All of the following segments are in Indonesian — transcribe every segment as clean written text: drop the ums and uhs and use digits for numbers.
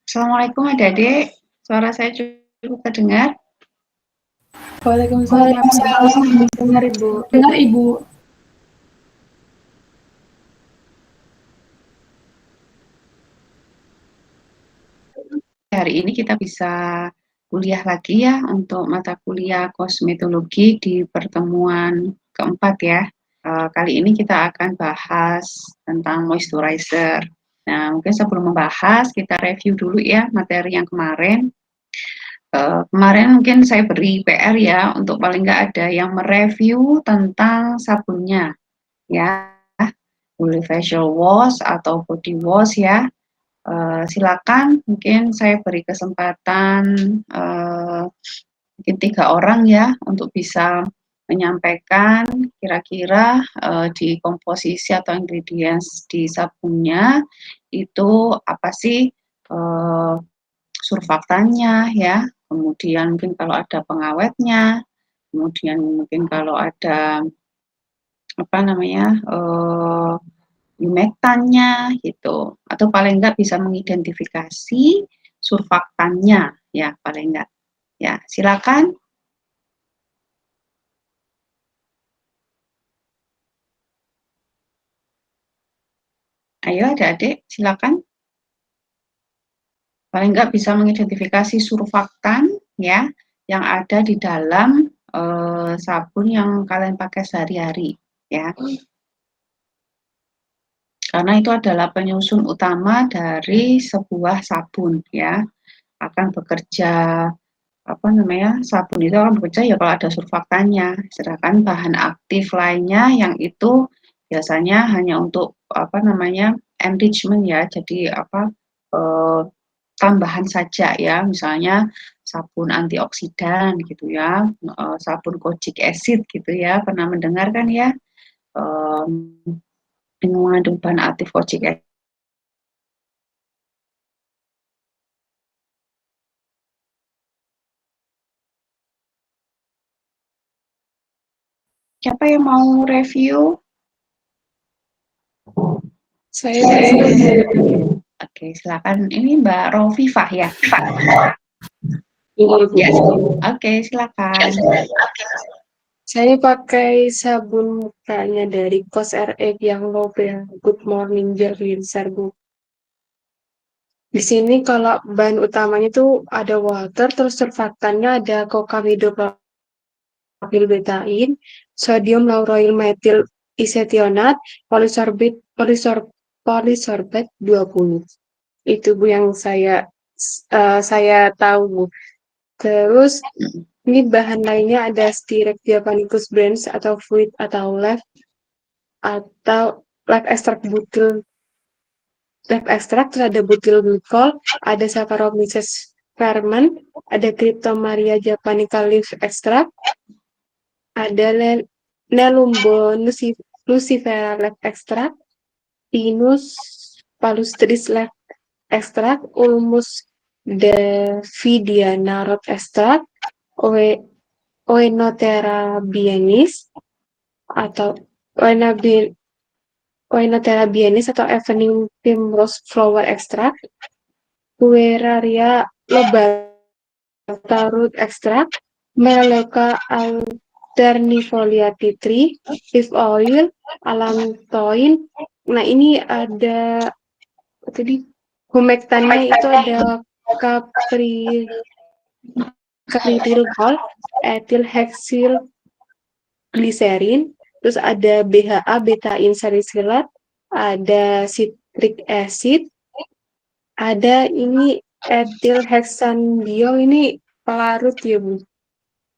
Assalamualaikum adik-adik, suara saya cukup terdengar? Waalaikumsalam, dengar Ibu. Dengar Ibu. Hari ini kita bisa kuliah lagi ya untuk mata kuliah kosmetologi di pertemuan keempat ya. Kali ini kita akan bahas tentang moisturizer. Nah, mungkin sebelum membahas, kita review dulu ya materi yang kemarin. Kemarin mungkin saya beri PR ya, untuk paling nggak ada yang mereview tentang sabunnya ya, boleh facial wash atau body wash ya. Silakan, mungkin saya beri kesempatan mungkin 3 orang ya untuk bisa menyampaikan kira-kira di komposisi atau ingredients di sabunnya itu apa sih surfaktannya ya, kemudian mungkin kalau ada pengawetnya, kemudian mungkin kalau ada apa namanya humektannya gitu, atau paling enggak bisa mengidentifikasi surfaktannya ya paling enggak. Ya, silakan. Ayo adik-adik, silakan. Paling enggak bisa mengidentifikasi surfaktan ya yang ada di dalam sabun yang kalian pakai sehari-hari ya. Karena itu adalah penyusun utama dari sebuah sabun ya. Akan bekerja apa namanya, sabun itu akan bekerja ya kalau ada surfaktannya, sedangkan bahan aktif lainnya yang itu biasanya hanya untuk apa namanya, enrichment ya, jadi apa, tambahan saja ya, misalnya sabun antioksidan gitu ya, sabun kojic acid gitu ya, pernah mendengar kan ya, dengan mengandung bahan aktif kojic acid. Siapa yang mau review? Saya bisa. Oke, silakan. Ini Mbak Rofifah ya. Iya, Oke, silakan. Saya pakai sabun mukanya dari COSRX yang L'Oreal Good Morning Gel Cleanser, Bu. Di sini kalau bahan utamanya tuh ada water, terus surfaktannya ada kokapidopropil betain, sodium lauryl metil isetionat, polisorbate 20. Itu Bu yang saya tahu, Bu. Terus ini bahan lainnya ada Styrec Japanicus brands atau fluid atau live extract butyl live extract, terus ada butyl glycol, ada Saccharomyces ferment, ada Cryptomeria japonica leaf extract, ada Nelumbo lucifera leaf extract, Pinus palustris leaf extract, Ulmus davidiana root extract, Oenotera bienis atau Oenotera bienis atau Evening Primrose Flower Extract, Pueraria lobata root extract, Melaleuca alternifoliate tree, leaf oil, allantoin. Nah ini ada tadi humectannya itu ada capritylgol, ethyl hexyl glycerin, terus ada BHA betain salicilat, ada citric acid, ada ini ethyl hexandiol, ini pelarut ya Bu.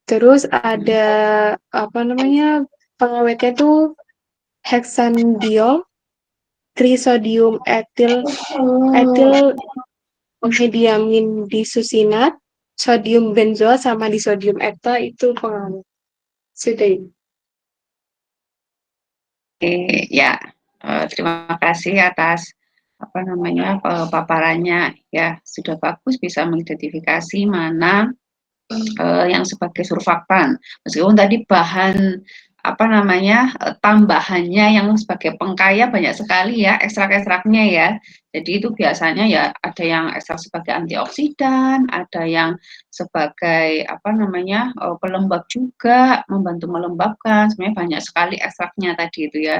Terus ada apa namanya pengawetnya tuh hexandiol, trisodium ethyl mediamin disusinat, sodium benzoat sama disodium eta itu pengawet. Sudah. Oke, ya. Terima kasih atas apa namanya paparannya ya, sudah bagus bisa mengidentifikasi mana yang sebagai surfaktan. Meskipun tadi bahan apa namanya, tambahannya yang sebagai pengkaya banyak sekali ya, ekstrak-ekstraknya ya. Jadi itu biasanya ya ada yang ekstrak sebagai antioksidan, ada yang sebagai apa namanya, pelembab juga, membantu melembabkan, sebenarnya banyak sekali ekstraknya tadi itu ya.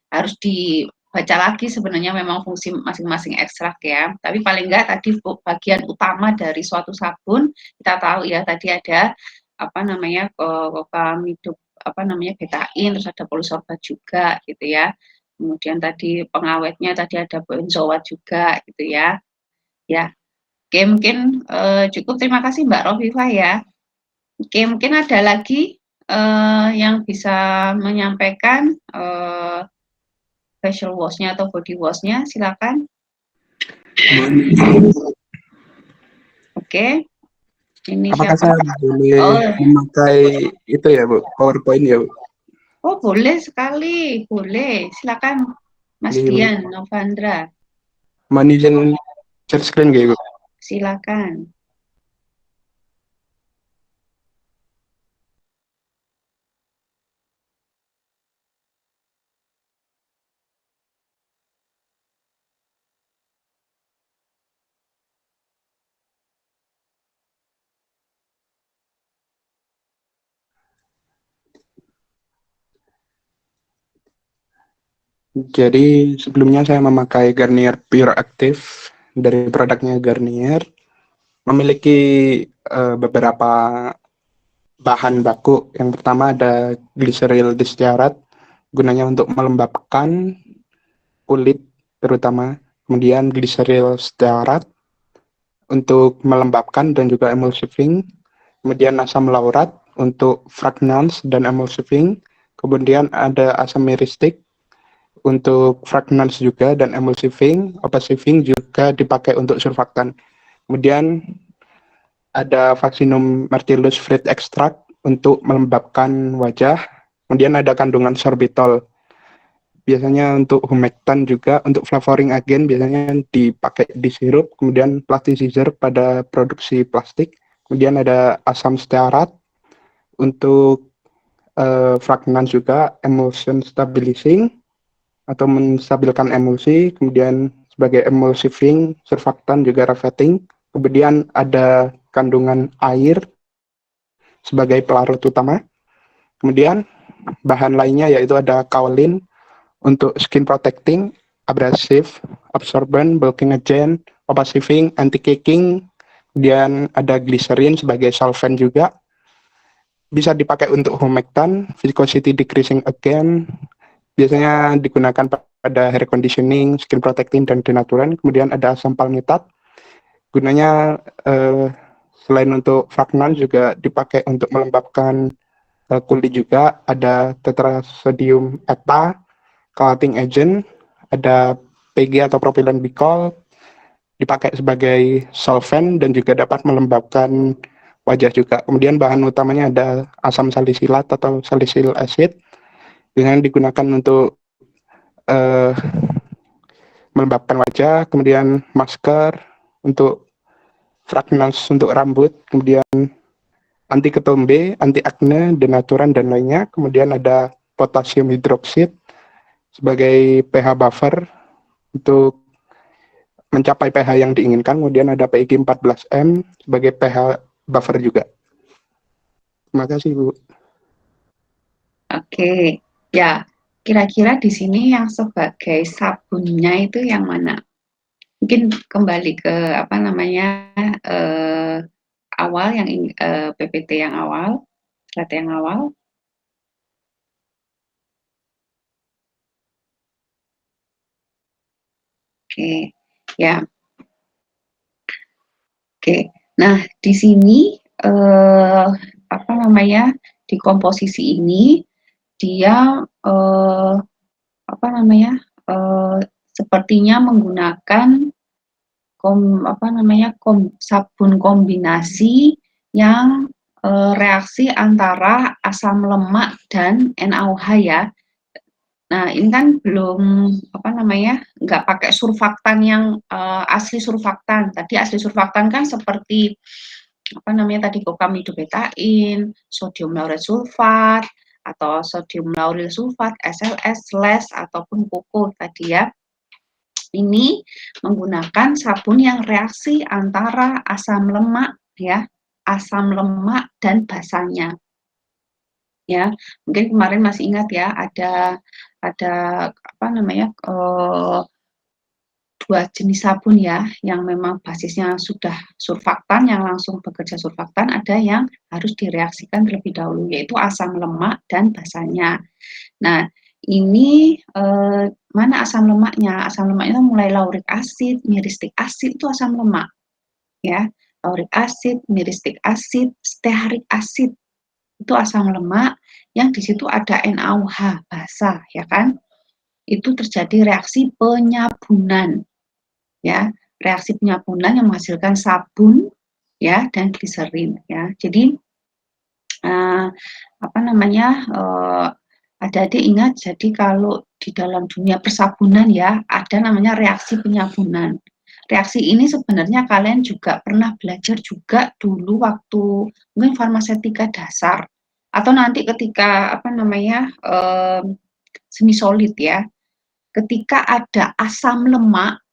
Harus dibaca lagi sebenarnya memang fungsi masing-masing ekstrak ya, tapi paling enggak tadi bagian utama dari suatu sabun, kita tahu ya tadi ada apa namanya, apa namanya, betain, terus ada polisorbat juga gitu ya. Kemudian tadi pengawetnya tadi ada benzoat juga gitu ya. Ya, oke mungkin cukup. Terima kasih Mbak Rofifa ya. Oke, mungkin ada lagi yang bisa menyampaikan facial wash-nya atau body wash-nya, silakan. Oke, ini Apakah siapa? saya boleh memakai itu ya Bu, PowerPoint ya Bu? Oh boleh sekali, boleh. Silakan Mas Ini Dian Novandra, mau izin share screen gitu Bu? silakan. Jadi sebelumnya saya memakai Garnier Pure Active dari produknya Garnier. Memiliki beberapa bahan baku. Yang pertama ada glyceryl distiarat, gunanya untuk melembabkan kulit terutama. Kemudian glyceryl stearat untuk melembabkan dan juga emulsifying. Kemudian asam laurat untuk fragrance dan emulsifying. Kemudian ada asam myristic untuk fragrance juga dan emulsifying. Opacifying juga dipakai untuk surfaktan. Kemudian ada Vaccinum myrtillus fruit extract untuk melembabkan wajah. Kemudian ada kandungan sorbitol. Biasanya untuk humectant juga, untuk flavoring agent biasanya dipakai di sirup. Kemudian plasticizer pada produksi plastik. Kemudian ada asam stearat untuk fragrance juga, emulsion stabilizing atau menstabilkan emulsi. Kemudian sebagai emulsifying, surfactant juga revetting. Kemudian ada kandungan air sebagai pelarut utama. Kemudian bahan lainnya yaitu ada kaolin untuk skin protecting, abrasive, absorbent, bulking agent, opacifying, anti-caking. Kemudian ada glycerin sebagai solvent juga. Bisa dipakai untuk humectant, viscosity decreasing agent. Biasanya digunakan pada hair conditioning, skin protecting, dan denaturan. Kemudian ada asam palmitat. Gunanya selain untuk fragrance juga dipakai untuk melembabkan kulit juga. Ada tetrasodium eta, coating agent, ada PG atau propylen glycol, dipakai sebagai solvent dan juga dapat melembabkan wajah juga. Kemudian bahan utamanya ada asam salisilat atau salicylic acid yang digunakan untuk melembabkan wajah. Kemudian masker untuk fragrance untuk rambut, kemudian anti ketombe, anti akne, denaturan, dan lainnya. Kemudian ada potasium hidroksid sebagai pH buffer untuk mencapai pH yang diinginkan. Kemudian ada PIG 14M sebagai pH buffer juga. Terima kasih, Bu. Oke, ya kira-kira di sini yang sebagai sabunnya itu yang mana? Mungkin kembali ke apa namanya awal yang PPT yang awal, slide yang awal. Oke, ya. Oke, nah di sini apa namanya di komposisi ini dia apa namanya sepertinya menggunakan sabun kombinasi yang reaksi antara asam lemak dan NaOH ya. Nah, ini kan belum apa namanya, nggak pakai surfaktan yang asli surfaktan. Tadi asli surfaktan kan seperti apa namanya tadi kokamidobetain, sodium lauret sulfat, atau sodium lauryl sulfat, SLS, SLS ataupun koko tadi ya. Ini menggunakan sabun yang reaksi antara asam lemak ya, asam lemak dan basanya. Ya, mungkin kemarin masih ingat ya, ada apa namanya, dua jenis sabun ya, yang memang basisnya sudah surfaktan, yang langsung bekerja surfaktan, ada yang harus direaksikan terlebih dahulu, yaitu asam lemak dan basanya. Nah, ini mana asam lemaknya? Asam lemaknya mulai laurik asid, miristik asid itu asam lemak, ya. Laurik asid, miristik asid, stearik asid itu asam lemak yang di situ ada NaOH basa, ya kan? Itu terjadi reaksi penyabunan, ya, reaksi penyabunan yang menghasilkan sabun, ya, dan gliserin, ya. Jadi apa namanya, adik-adik ingat, jadi kalau di dalam dunia persabunan ya, ada namanya reaksi penyabunan. Reaksi ini sebenarnya kalian juga pernah belajar juga dulu waktu mungkin farmasetika dasar, atau nanti ketika apa namanya, semi solid ya, ketika ada asam lemak,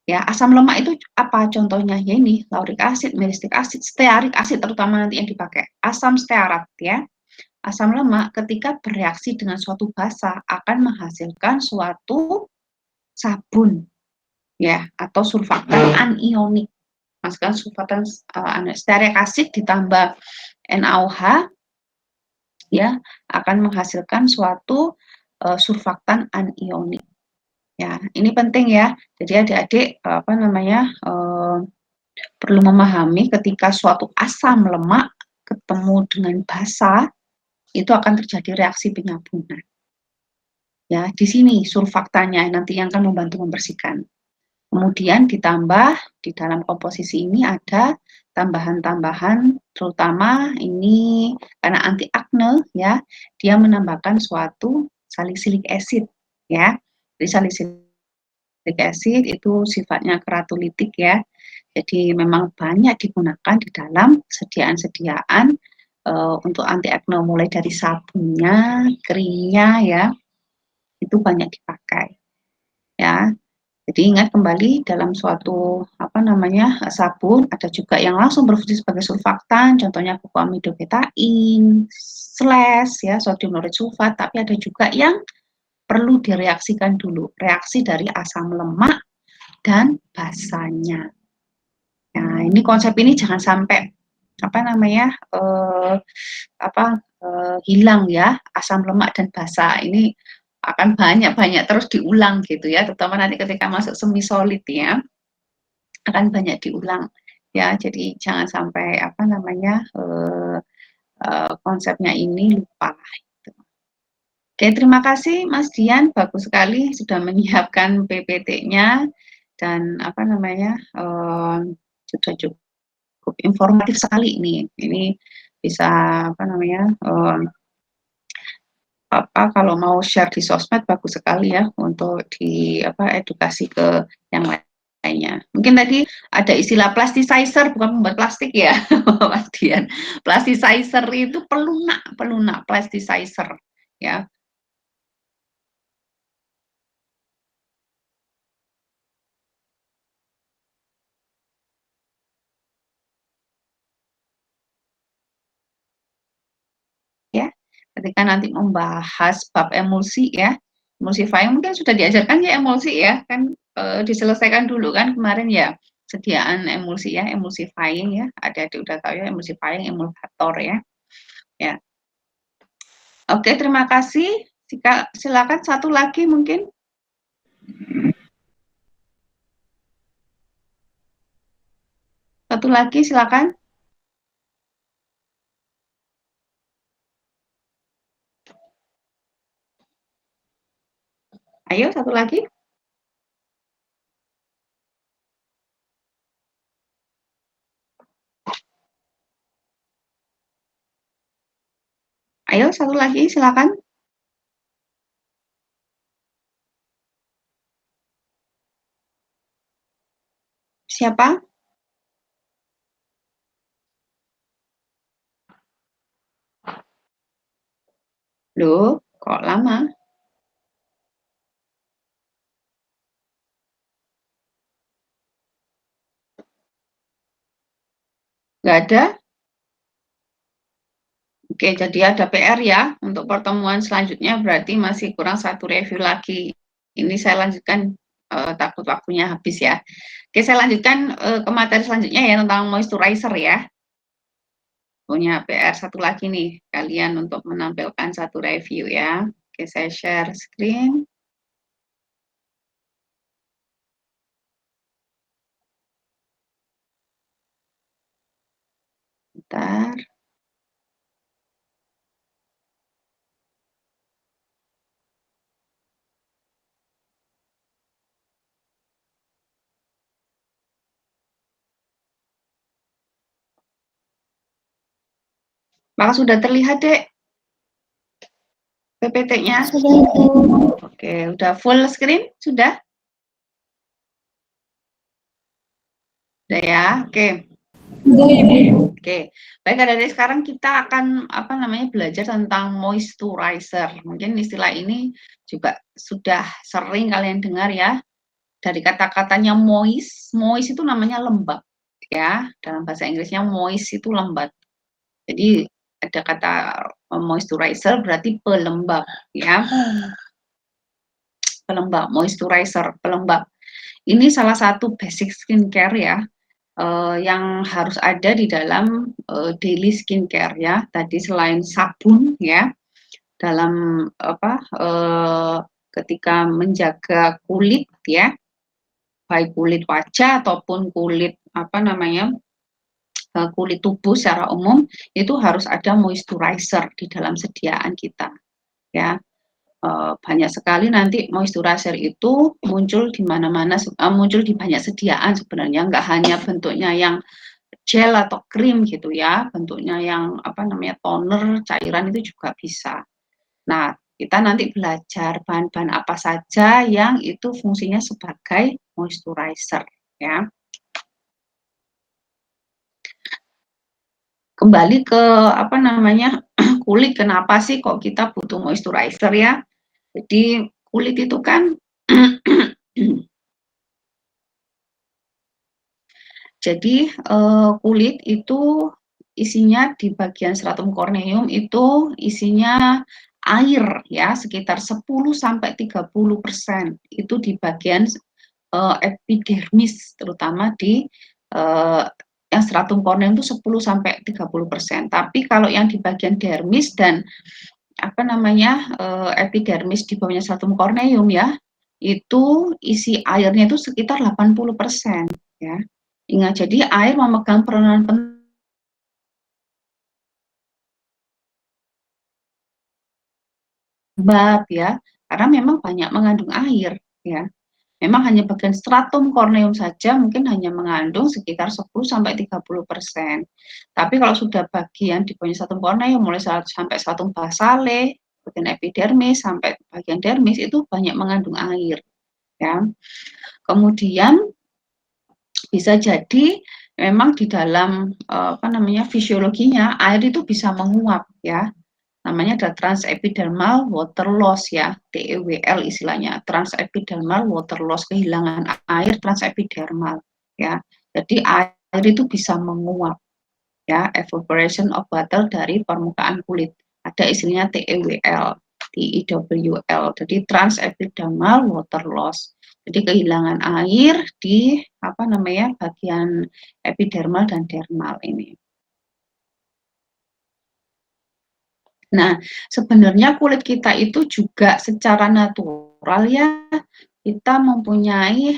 ya, asam lemak itu apa contohnya? Ya ini, laurik asid, miristik asid, stearik asid terutama nanti yang dipakai, asam stearat ya. Asam lemak ketika bereaksi dengan suatu basa akan menghasilkan suatu sabun ya, atau surfaktan anionik. Menghasilkan surfaktan stearik asid ditambah NaOH ya, akan menghasilkan suatu surfaktan anionik. Ya, ini penting ya. Jadi adik-adik apa namanya, perlu memahami ketika suatu asam lemak ketemu dengan basa, itu akan terjadi reaksi penyabunan. Ya, di sini surfaktannya nanti yang akan membantu membersihkan. Kemudian ditambah di dalam komposisi ini ada tambahan-tambahan, terutama ini karena anti akne ya, dia menambahkan suatu salicylic acid ya. Jadi salicylic acid itu sifatnya keratulitik ya. Jadi memang banyak digunakan di dalam sediaan-sediaan untuk anti akne, mulai dari sabunnya, krimnya ya, itu banyak dipakai ya. Jadi ingat kembali dalam suatu apa namanya, sabun ada juga yang langsung berfungsi sebagai surfaktan, contohnya bukamidobetain, SLS ya, sodium lauryl sulfat, tapi ada juga yang perlu direaksikan dulu, reaksi dari asam lemak dan basanya. Nah, ini konsep ini jangan sampai apa namanya, hilang ya, asam lemak dan basa ini akan banyak-banyak terus diulang gitu ya, terutama nanti ketika masuk semi solid ya, akan banyak diulang ya. Jadi jangan sampai apa namanya, konsepnya ini lupa gitu. Oke, terima kasih Mas Dian, bagus sekali sudah menyiapkan PPT-nya dan apa namanya, sudah cukup informatif sekali ini. Ini bisa apa namanya, kalau mau share di sosmed bagus sekali ya untuk di edukasi ke yang lainnya. Mungkin tadi ada istilah plasticizer, bukan pembuat plastik ya, Mas Dian. Plasticizer itu pelunak plasticizer ya. Ya, ketika nanti membahas bab emulsi ya, emulsifying mungkin sudah diajarkan ya emulsi ya, kan diselesaikan dulu kan kemarin ya, sediaan emulsi ya, emulsifying ya, adik-adik udah tahu ya emulsifying, emulgator ya. Ya. Oke, terima kasih. Silakan satu lagi mungkin. Satu lagi silakan. Ayo satu lagi. Ayo satu lagi silakan. Siapa? Loh, kok lama? Nggak ada? Oke, jadi ada PR ya untuk pertemuan selanjutnya, berarti masih kurang 1 review lagi. Ini saya lanjutkan, takut waktunya habis ya. Oke, saya lanjutkan ke materi selanjutnya ya tentang moisturizer ya. Punya PR satu lagi nih, kalian untuk menampilkan satu review ya. Oke, saya share screen. Bentar. Maka sudah terlihat, Dek? PPT-nya? Sudah, Ibu. Oke, udah full screen? Sudah? Udah ya? Oke. Sudah, Ibu. Oke, baik adik-adik, sekarang kita akan belajar tentang moisturizer. Mungkin istilah ini juga sudah sering kalian dengar ya. Dari kata-katanya moist, moist itu namanya lembab ya. Dalam bahasa Inggrisnya moist itu lembab. Jadi ada kata moisturizer berarti pelembab ya. Pelembab, moisturizer, pelembab. Ini salah satu basic skincare ya. Yang harus ada di dalam daily skincare ya. Tadi selain sabun ya, dalam ketika menjaga kulit ya, baik kulit wajah ataupun kulit kulit tubuh secara umum, itu harus ada moisturizer di dalam sediaan kita ya. Banyak sekali nanti moisturizer itu muncul di mana-mana, muncul di banyak sediaan sebenarnya, nggak hanya bentuknya yang gel atau krim gitu ya, bentuknya yang toner, cairan itu juga bisa. Nah, kita nanti belajar bahan-bahan apa saja yang itu fungsinya sebagai moisturizer ya. Kembali ke kulit, kenapa sih kok kita butuh moisturizer ya? Jadi kulit itu kan jadi kulit itu isinya di bagian stratum corneum itu isinya air ya, sekitar 10 sampai 30% itu di bagian epidermis, terutama di yang stratum corneum itu 10 sampai 30%. Tapi kalau yang di bagian dermis dan epidermis di bawahnya stratum corneum ya, itu isi airnya itu sekitar 80% ya. Ingat, jadi air memegang peranan penting ya, karena memang banyak mengandung air ya. Memang hanya bagian stratum corneum saja mungkin hanya mengandung sekitar 10 sampai 30%. Tapi kalau sudah bagian di bawah stratum corneum mulai sampai stratum basale, bagian epidermis sampai bagian dermis itu banyak mengandung air ya. Kemudian bisa jadi memang di dalam fisiologinya air itu bisa menguap ya. Namanya ada transepidermal water loss ya, TEWL istilahnya, transepidermal water loss, kehilangan air transepidermal ya. Jadi air itu bisa menguap ya, evaporation of water dari permukaan kulit. Ada istilahnya TEWL, TEWL. Jadi transepidermal water loss. Jadi kehilangan air di bagian epidermal dan dermal ini. Nah, sebenarnya kulit kita itu juga secara natural ya, kita mempunyai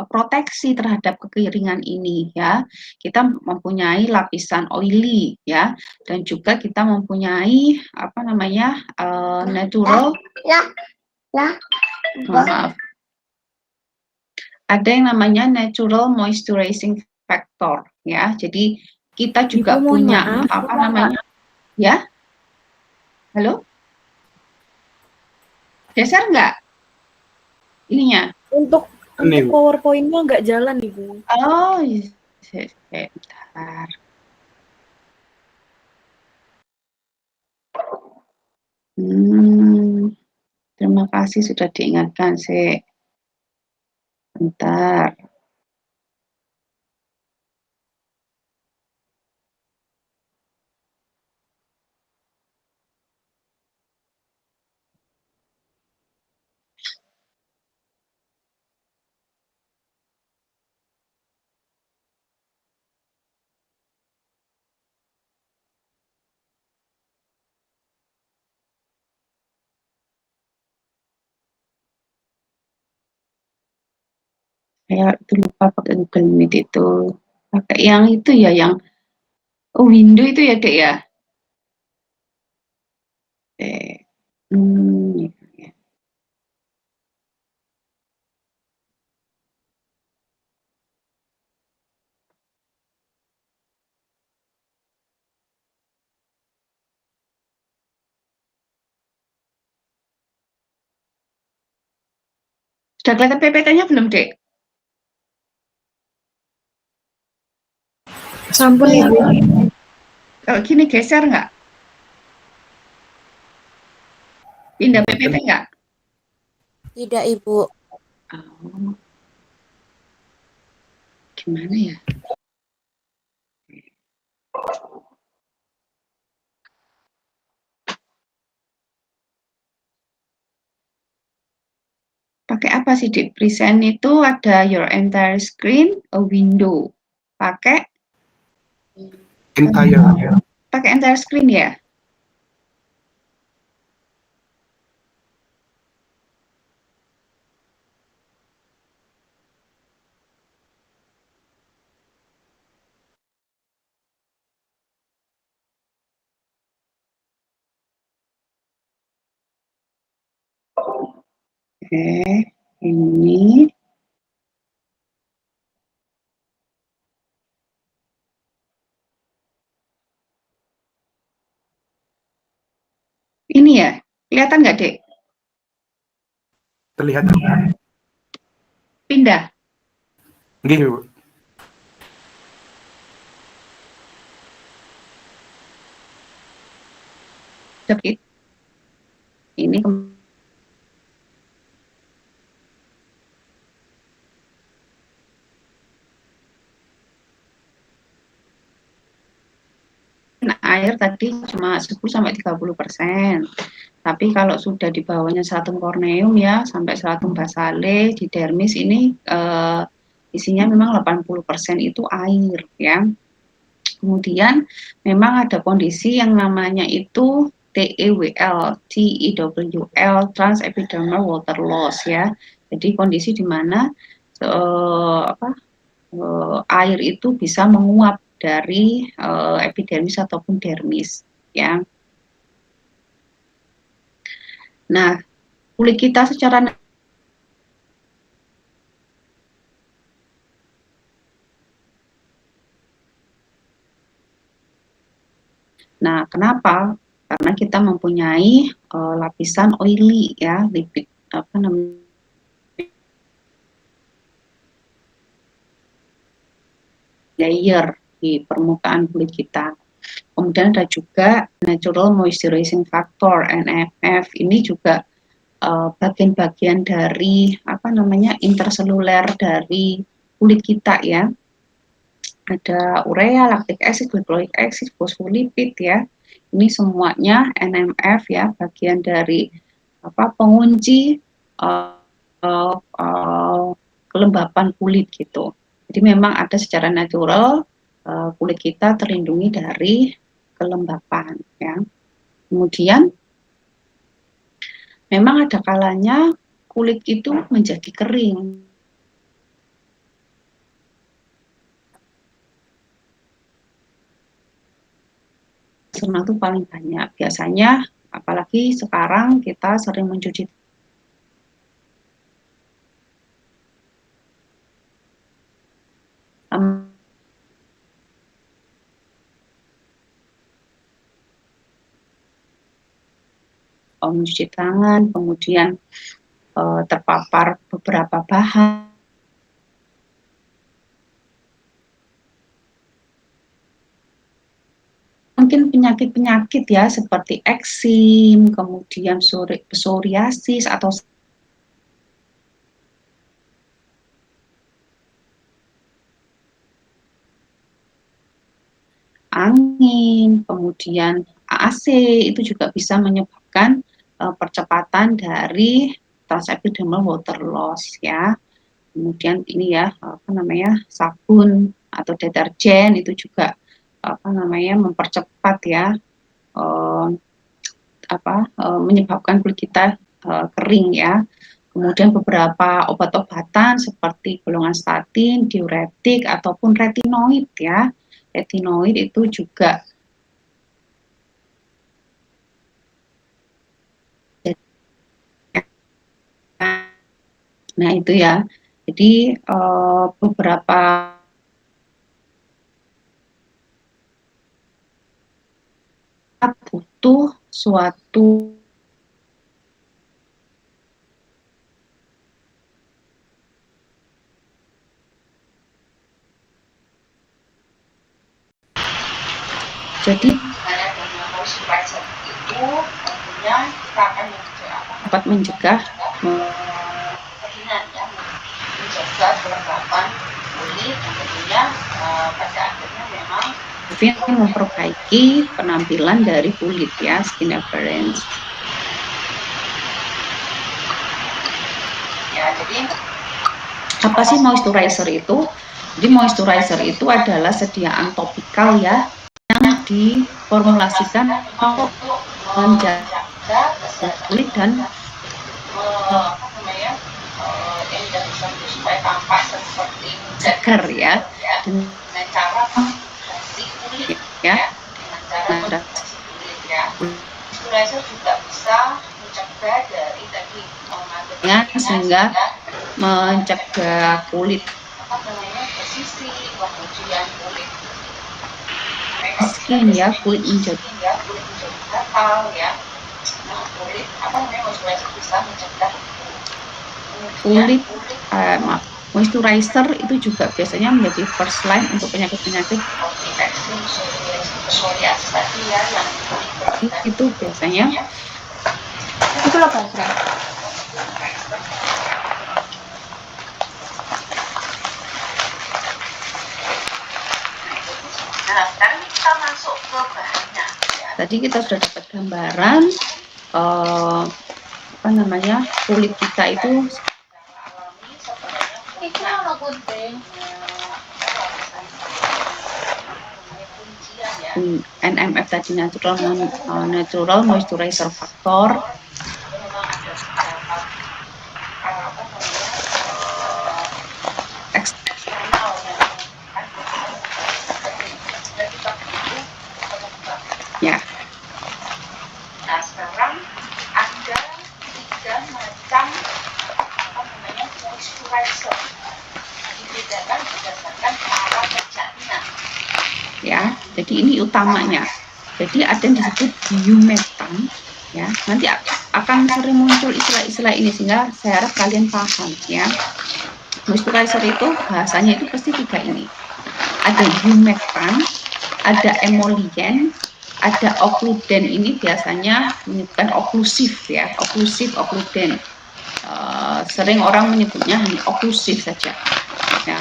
proteksi terhadap kekeringan ini ya. Kita mempunyai lapisan oily ya, dan juga kita mempunyai natural maaf. Ada yang namanya natural moisturizing factor ya. Jadi kita juga Ibu, punya ya. Halo? Geser nggak ininya? Untuk PowerPoint-nya nggak jalan, Ibu. Oh, bentar. Terima kasih sudah diingatkan sih. Bentar. Saya itu lupa pakai Google Meet itu. Pakai yang itu ya, yang window itu ya, Dek ya? Dek. Ya. Sudah kelihatan PPT-nya belum, Dek? Sampun Ibu. Kalau gini geser nggak? Pindah PPT nggak? Tidak, Ibu. Oh. Gimana ya? Pakai apa sih, Dek? Present itu ada your entire screen, a window. Pakai entire screen ya? Oke, ini. Ini ya, kelihatan nggak, Dek? Terlihat. Pindah. Nggih, Bu. Sedikit. Ini air tadi cuma 10-30%. Tapi kalau sudah di bawahnya stratum corneum ya sampai stratum basale di dermis ini isinya memang 80% itu air ya. Kemudian memang ada kondisi yang namanya itu TEWL, TEWL, transepidermal water loss ya. Jadi kondisi di mana air itu bisa menguap dari epidermis ataupun dermis ya. Nah, kulit kita secara Nah, kenapa? Karena kita mempunyai lapisan oily ya, lipid apa namanya? Layer di permukaan kulit kita. Kemudian ada juga natural moisturizing factor NMF. Ini juga bagian-bagian dari apa namanya interseluler dari kulit kita ya. Ada urea, lactic acid, glycolic acid, fosfolipid ya. Ini semuanya NMF ya, bagian dari apa pengunci kelembapan kulit gitu. Jadi memang ada secara natural kulit kita terlindungi dari kelembapan ya. Kemudian memang ada kalanya kulit itu menjadi kering. Senang itu paling banyak. Biasanya apalagi sekarang kita sering mencuci mencuci tangan, kemudian terpapar beberapa bahan mungkin penyakit-penyakit ya seperti eksim, kemudian psoriasis atau angin, kemudian AAC itu juga bisa menyebabkan percepatan dari transepidermal water loss ya. Kemudian ini ya sabun atau deterjen itu juga mempercepat ya menyebabkan kulit kita kering ya. Kemudian beberapa obat-obatan seperti golongan statin, diuretik ataupun retinoid ya. Retinoid itu juga nah itu ya. Jadi beberapa butuh suatu jadi moisturizer itu tentunya kita akan dapat mencegah kekeringan ya, menjaga kelembapan kulit dan tentunya pada akhirnya memang memperbaiki penampilan dari kulit ya, skin appearance. Ya, jadi apa sih moisturizer itu? Jadi moisturizer itu adalah sediaan topikal ya yang diformulasikan untuk menjaga kulit dan supaya tampak seperti segar ya dengan cara membersih kulit ya, dengan cara membersih kulit ya. Moisturizer juga bisa mencegah dari tadi sehingga mencegah kulit bersisi, kemudian kulit skin ya, kulit menjadi gatal ya. Nah, kulit moisturizer bisa mencegah kulit moisturizer itu juga biasanya menjadi first line untuk penyakit-penyakit eksim, psoriasis tadi ya, yang itu biasanya Itu loh Bang. Nah, sekarang kita masuk ke bahannya. Ya, tadi kita sudah dapat gambaran kulit kita itu NMF tadi natural moisturizer factor. Ya. Nah, sekarang ada 3 macam moisturizer. Dibedakan berdasarkan cara kerjanya. Ya, jadi ini utamanya. Jadi ada yang disebut diumetan, ya. Nanti akan sering muncul istilah-istilah ini sehingga saya harap kalian paham, ya. Moisturizer itu bahasanya itu pasti 3 ini. Ada diumetan, ada emollient, ada okluden. Ini biasanya menyebutkan oklusif ya, oklusif okluden. Sering orang menyebutnya hanya oklusif saja. Ya.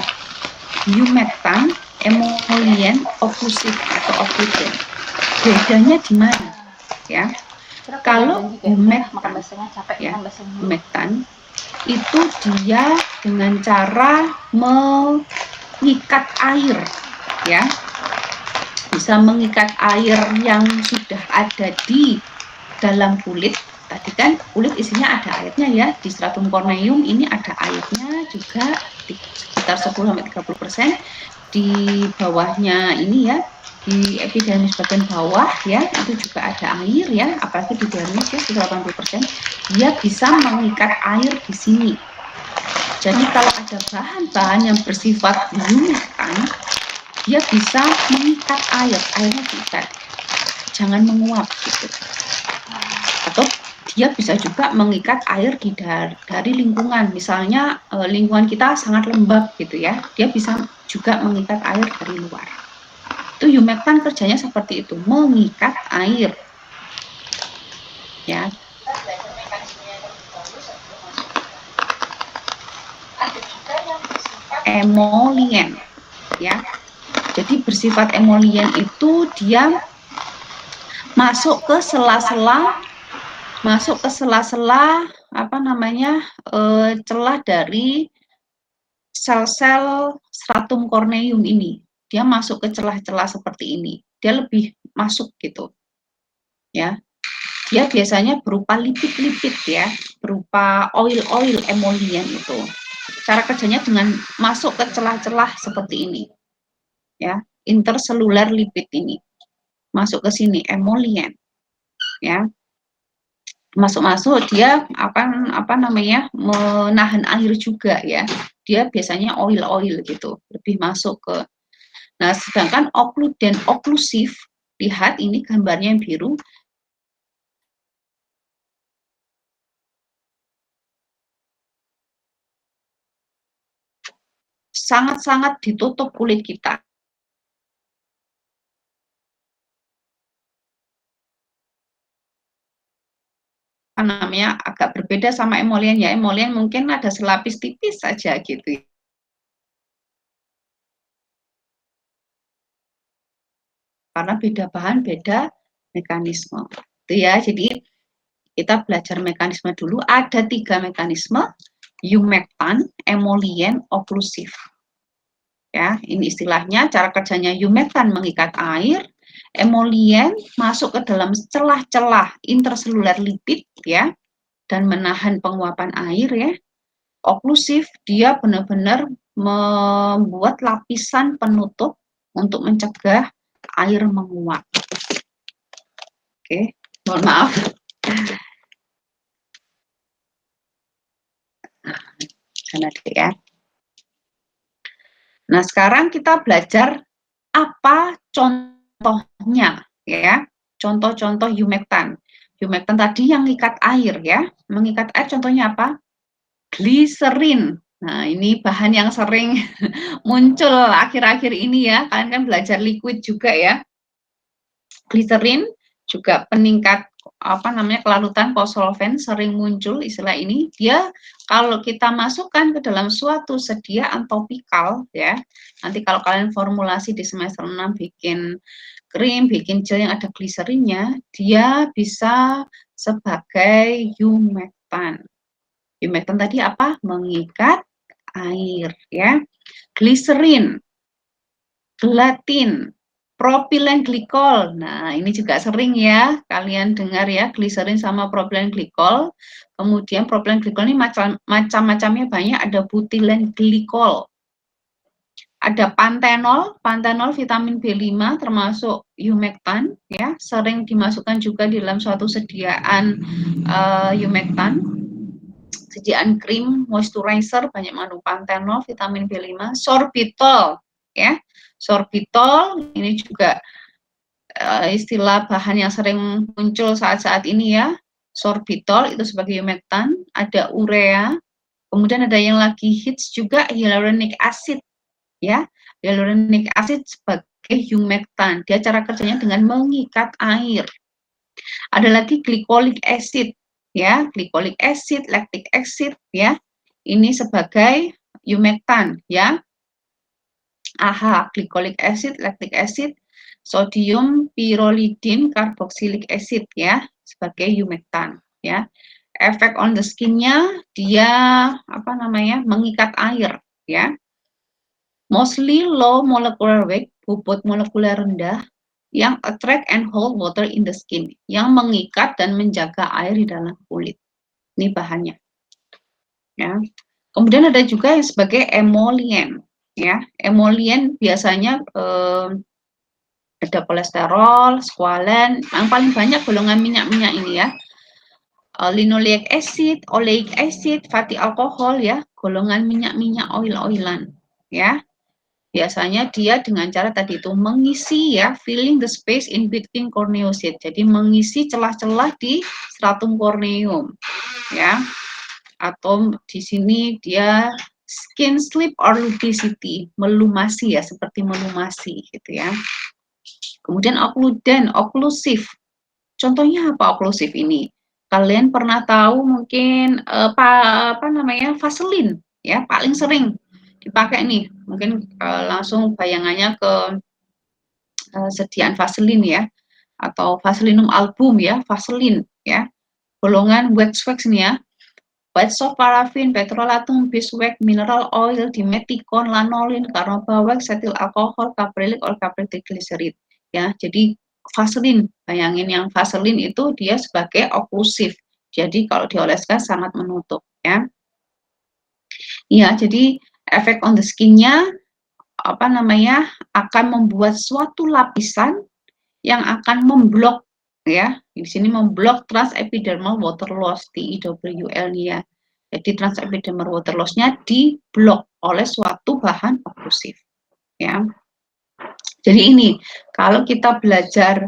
Diumetan, emollient, oklusif atau okluden. Bedanya di mana? Ya. Kalau diumetan, ya, diumetan itu dia dengan cara mengikat air, ya. Bisa mengikat air yang sudah ada di dalam kulit. Tadi kan kulit isinya ada airnya ya, di stratum corneum ini ada airnya juga sekitar 10-30%. Di bawahnya ini ya, di epidermis bagian bawah ya, itu juga ada air ya, apalagi di dermis ya sekitar 80%. Dia bisa mengikat air di sini. Jadi kalau ada bahan-bahan yang bersifat diumetan, dia bisa mengikat airnya diikat, jangan menguap gitu. Atau dia bisa juga mengikat air dari lingkungan, misalnya lingkungan kita sangat lembab gitu ya, dia bisa juga mengikat air dari luar. Itu humectan kerjanya seperti itu, mengikat air. Ya. Emolien, ya. Jadi bersifat emolien itu dia masuk ke sela-sela apa namanya celah dari sel-sel stratum corneum ini. Dia masuk ke celah-celah seperti ini. Dia lebih masuk gitu. Ya. Dia biasanya berupa lipid-lipid ya, berupa oil-oil emolien itu. Cara kerjanya dengan masuk ke celah-celah seperti ini. Ya, interselular lipid ini. Masuk ke sini emolien. Ya. Masuk-masuk dia akan apa namanya? Menahan air juga ya. Dia biasanya oil-oil gitu, lebih masuk ke. Nah, sedangkan okluden oklusif, lihat ini gambarnya yang biru, sangat-sangat ditutup kulit kita. Namanya agak berbeda sama emolien ya. Emolien mungkin ada selapis tipis saja gitu. Karena beda bahan, beda mekanisme. Itu ya. Jadi kita belajar mekanisme dulu. Ada 3 mekanisme: humectan, emolien, oklusif. Ya, ini istilahnya. Cara kerjanya humectan mengikat air, emolien masuk ke dalam celah-celah interselular lipid ya, dan menahan penguapan air ya. Oklusif dia benar-benar membuat lapisan penutup untuk mencegah air menguap. Oke, mohon maaf. Sana ya. Nah, sekarang kita belajar apa contohnya ya. Contoh-contoh humectan. Humectan tadi yang mengikat air ya. Mengikat air contohnya apa? Gliserin. Nah, ini bahan yang sering muncul akhir-akhir ini ya. Kalian kan belajar liquid juga ya. Gliserin juga peningkat apa namanya kelarutan kosolven, sering muncul istilah ini. Dia kalau kita masukkan ke dalam suatu sediaan topikal ya. Nanti kalau kalian formulasi di semester 6 bikin krim, bikin gel yang ada gliserinnya, dia bisa sebagai humectan. Humectan tadi apa? Mengikat air ya. Gliserin, gelatin, propilen glikol. Nah, ini juga sering ya kalian dengar ya, gliserin sama propilen glikol. Kemudian propilen glikol ini macam-macamnya banyak, ada butilen glikol. Ada pantenol, vitamin B5 termasuk humectan ya, sering dimasukkan juga di dalam suatu sediaan humectan. Sediaan krim, moisturizer banyak mengandung pantenol, vitamin B5, sorbitol ya. Sorbitol ini juga istilah bahan yang sering muncul saat-saat ini ya. Sorbitol itu sebagai humectan, ada urea, kemudian ada yang lagi hits juga hyaluronic acid ya. Hyaluronic acid sebagai humectan. Dia cara kerjanya dengan mengikat air. Ada lagi glycolic acid ya, glycolic acid, lactic acid ya. Ini sebagai humectan ya. AHA, glycolic acid, lactic acid, sodium pyrrolidin carboxylic acid ya, sebagai humectan ya. Efek on the skin-nya dia apa namanya? Mengikat air ya. Mostly low molecular weight, bobot molekuler rendah, yang attract and hold water in the skin, yang mengikat dan menjaga air di dalam kulit. Ini bahannya. Ya. Kemudian ada juga yang sebagai emolien. Ya, emolien biasanya ada kolesterol, squalen, yang paling banyak golongan minyak-minyak ini ya. Linoleic acid, oleic acid, fatty alcohol ya, golongan minyak-minyak oil-oilan ya. Biasanya dia dengan cara tadi itu mengisi ya, filling the space in between corneocyte. Jadi mengisi celah-celah di stratum corneum ya. Atau di sini dia skin slip or lubricity, melumasi ya, seperti melumasi gitu ya. Kemudian okluden, oklusif. Contohnya apa oklusif ini? Kalian pernah tahu mungkin apa namanya Vaseline ya, paling sering dipakai nih. Mungkin langsung bayangannya ke sediaan Vaseline ya, atau Vaselinum album ya, Vaseline ya. Golongan wax nih ya. White soap, parafin, petrolatum, beeswax, mineral oil, dimetikon, lanolin, carnauba wax, cetyl alkohol, caprylic, or caprylic glycerin. Ya, jadi Vaseline, bayangin yang Vaseline itu dia sebagai oklusif. Jadi kalau dioleskan sangat menutup ya. Ya, jadi efek on the skin-nya apa namanya akan membuat suatu lapisan yang akan memblok ya. Di sini memblok transepidermal water loss TEWL nih ya. Jadi transepidermal water loss-nya diblok oleh suatu bahan oklusif ya. Jadi ini kalau kita belajar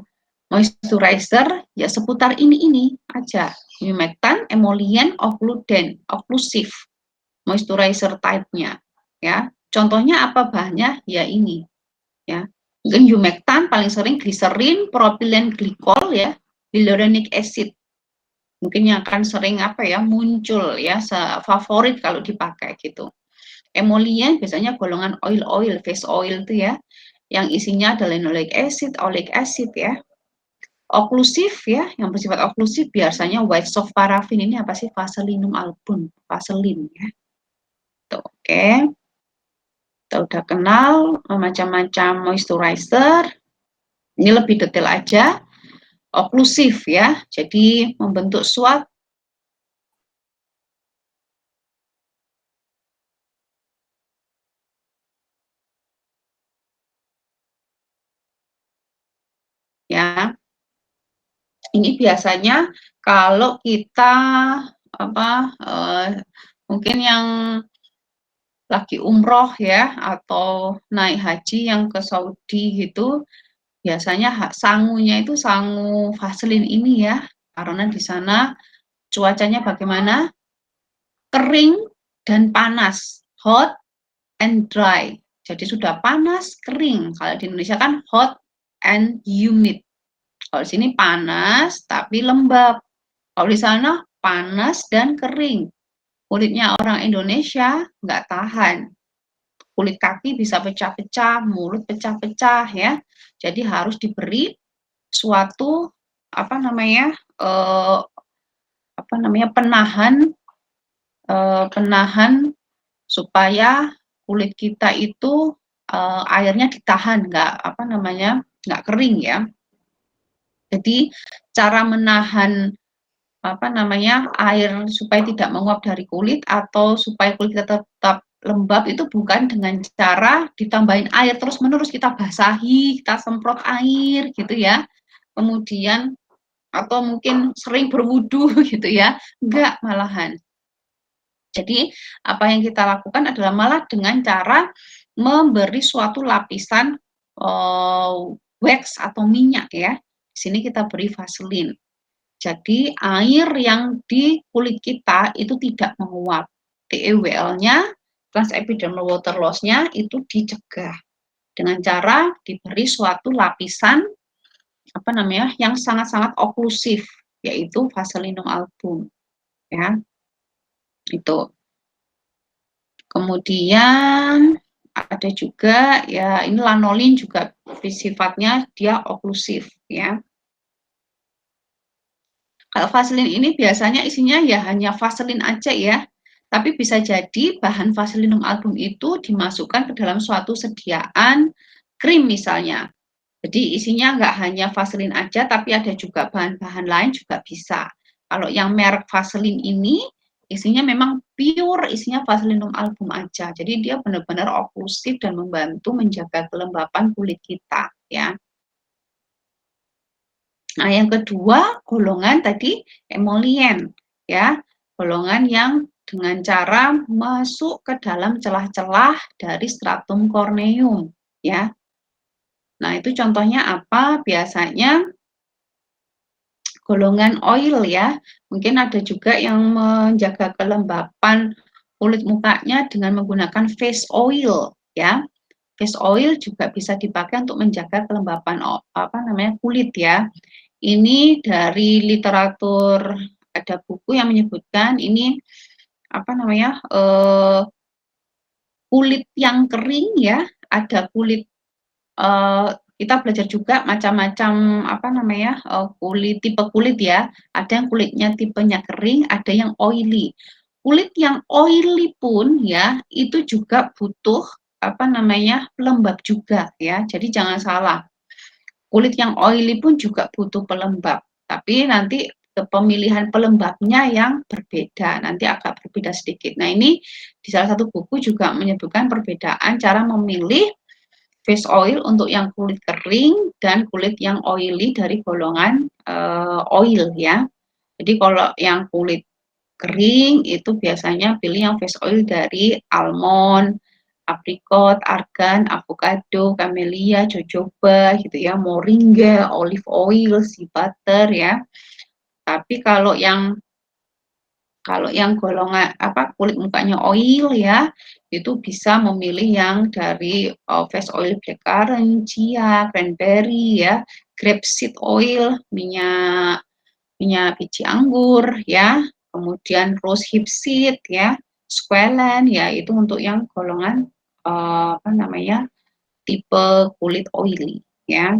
moisturizer ya seputar ini aja. Humectant, emollient, okluden, oklusif. Moisturizer type-nya ya. Contohnya apa bahannya? Ya ini ya. Mungkin humectant paling sering gliserin, propylen glikol ya, hyaluronic acid. Mungkin yang akan sering apa ya muncul ya favorit kalau dipakai gitu. Emollient biasanya golongan oil face oil itu ya, yang isinya ada linoleic acid, oleic acid ya. Oklusif ya, yang bersifat oklusif biasanya white soft parafin ini apa sih? Vaselinum album, Vaseline ya. Tuh, oke. Kita udah kenal macam-macam moisturizer. Ini lebih detail aja. Oklusif ya, jadi membentuk suatu ya. Ini biasanya kalau kita mungkin yang lagi umroh ya atau naik haji yang ke Saudi gitu, biasanya sangunya itu sangu Vaseline ini ya, karena di sana cuacanya bagaimana? Kering dan panas, hot and dry. Jadi sudah panas, kering. Kalau di Indonesia kan hot and humid. Kalau di sini panas tapi lembab. Kalau di sana panas dan kering. Kulitnya orang Indonesia nggak tahan. Kulit kaki bisa pecah-pecah, mulut pecah-pecah ya. Jadi harus diberi suatu penahan supaya kulit kita itu airnya ditahan, nggak kering ya. Jadi cara menahan air supaya tidak menguap dari kulit atau supaya kulit kita tetap lembab itu bukan dengan cara ditambahin air terus-menerus kita basahi, kita semprot air gitu ya. Kemudian atau mungkin sering berwudu gitu ya. Enggak, malahan. Jadi apa yang kita lakukan adalah malah dengan cara memberi suatu lapisan wax atau minyak ya. Di sini kita beri Vaseline. Jadi air yang di kulit kita itu tidak menguap. TEWL-nya, transepidermal water loss-nya itu dicegah dengan cara diberi suatu lapisan yang sangat-sangat oklusif, yaitu Vaselinum album. Ya. Itu. Kemudian ada juga ya ini lanolin juga sifatnya dia oklusif ya. Kalau Vaseline ini biasanya isinya ya hanya Vaseline aja ya, tapi bisa jadi bahan Vaselinum album itu dimasukkan ke dalam suatu sediaan krim misalnya. Jadi isinya nggak hanya Vaseline aja, tapi ada juga bahan-bahan lain juga bisa. Kalau yang merek Vaseline ini, isinya memang pure, isinya Vaselinum album aja. Jadi dia benar-benar oklusif dan membantu menjaga kelembapan kulit kita ya. Nah, yang kedua golongan tadi emollient ya, golongan yang dengan cara masuk ke dalam celah-celah dari stratum corneum ya. Nah, itu contohnya apa? Biasanya golongan oil ya. Mungkin ada juga yang menjaga kelembapan kulit mukanya dengan menggunakan face oil ya. face oil juga bisa dipakai untuk menjaga kelembapan kulit ya. Ini dari literatur, ada buku yang menyebutkan ini kulit yang kering ya, ada kulit kita belajar juga macam-macam tipe kulit ya. Ada yang kulitnya tipenya kering, ada yang oily. Kulit yang oily pun ya itu juga butuh pelembab juga ya. Jadi jangan salah. Kulit yang oily pun juga butuh pelembab. Tapi nanti pemilihan pelembabnya yang berbeda, nanti agak berbeda sedikit. Nah, ini di salah satu buku juga menyebutkan perbedaan cara memilih face oil untuk yang kulit kering dan kulit yang oily dari golongan oil ya. Jadi kalau yang kulit kering itu biasanya pilih yang face oil dari almond, aprikot, argan, avocado, camellia, jojoba gitu ya, moringa, olive oil, sea butter ya. Tapi kalau yang golongan kulit mukanya oil ya, itu bisa memilih yang dari face oil blackcurrant, chia, cranberry ya, grapeseed oil, minyak biji anggur ya, kemudian rosehip seed ya, squalane ya, itu untuk yang golongan tipe kulit oily ya.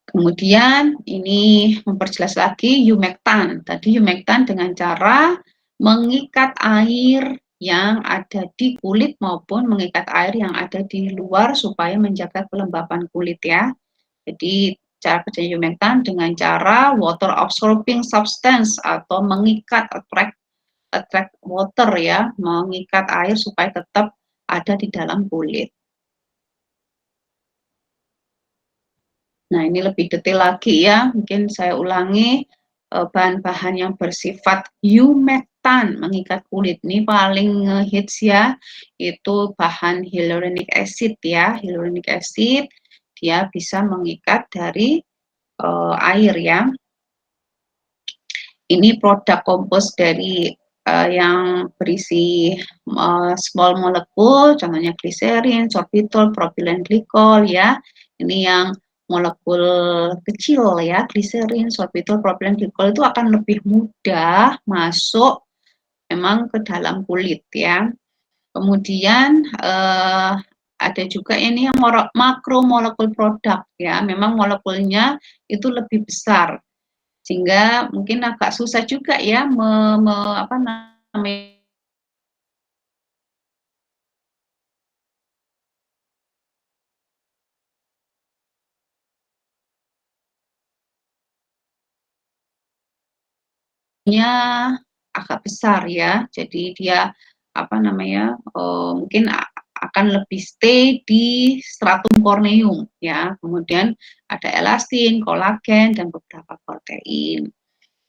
Kemudian ini memperjelas lagi humectant. Tadi humectant dengan cara mengikat air yang ada di kulit maupun mengikat air yang ada di luar supaya menjaga kelembapan kulit ya. Jadi cara kerja humectant dengan cara water absorbing substance atau mengikat attract water ya, mengikat air supaya tetap ada di dalam kulit. Nah, ini lebih detail lagi ya, mungkin saya ulangi, bahan-bahan yang bersifat humectant, mengikat kulit, ini paling hits ya, itu bahan hyaluronic acid ya, hyaluronic acid, dia bisa mengikat dari air ya. Ini produk kompos dari yang berisi small molecule, contohnya glycerin, sorbitol, propylen glycol ya. Ini yang molekul kecil ya, glycerin, sorbitol, propylen glycol itu akan lebih mudah masuk memang ke dalam kulit ya. Kemudian ada juga ini yang makromolekul produk ya, memang molekulnya itu lebih besar. Sehingga mungkin agak susah juga ya agak besar ya. Jadi dia mungkin akan lebih stay di stratum corneum ya. Kemudian ada elastin, kolagen dan beberapa protein.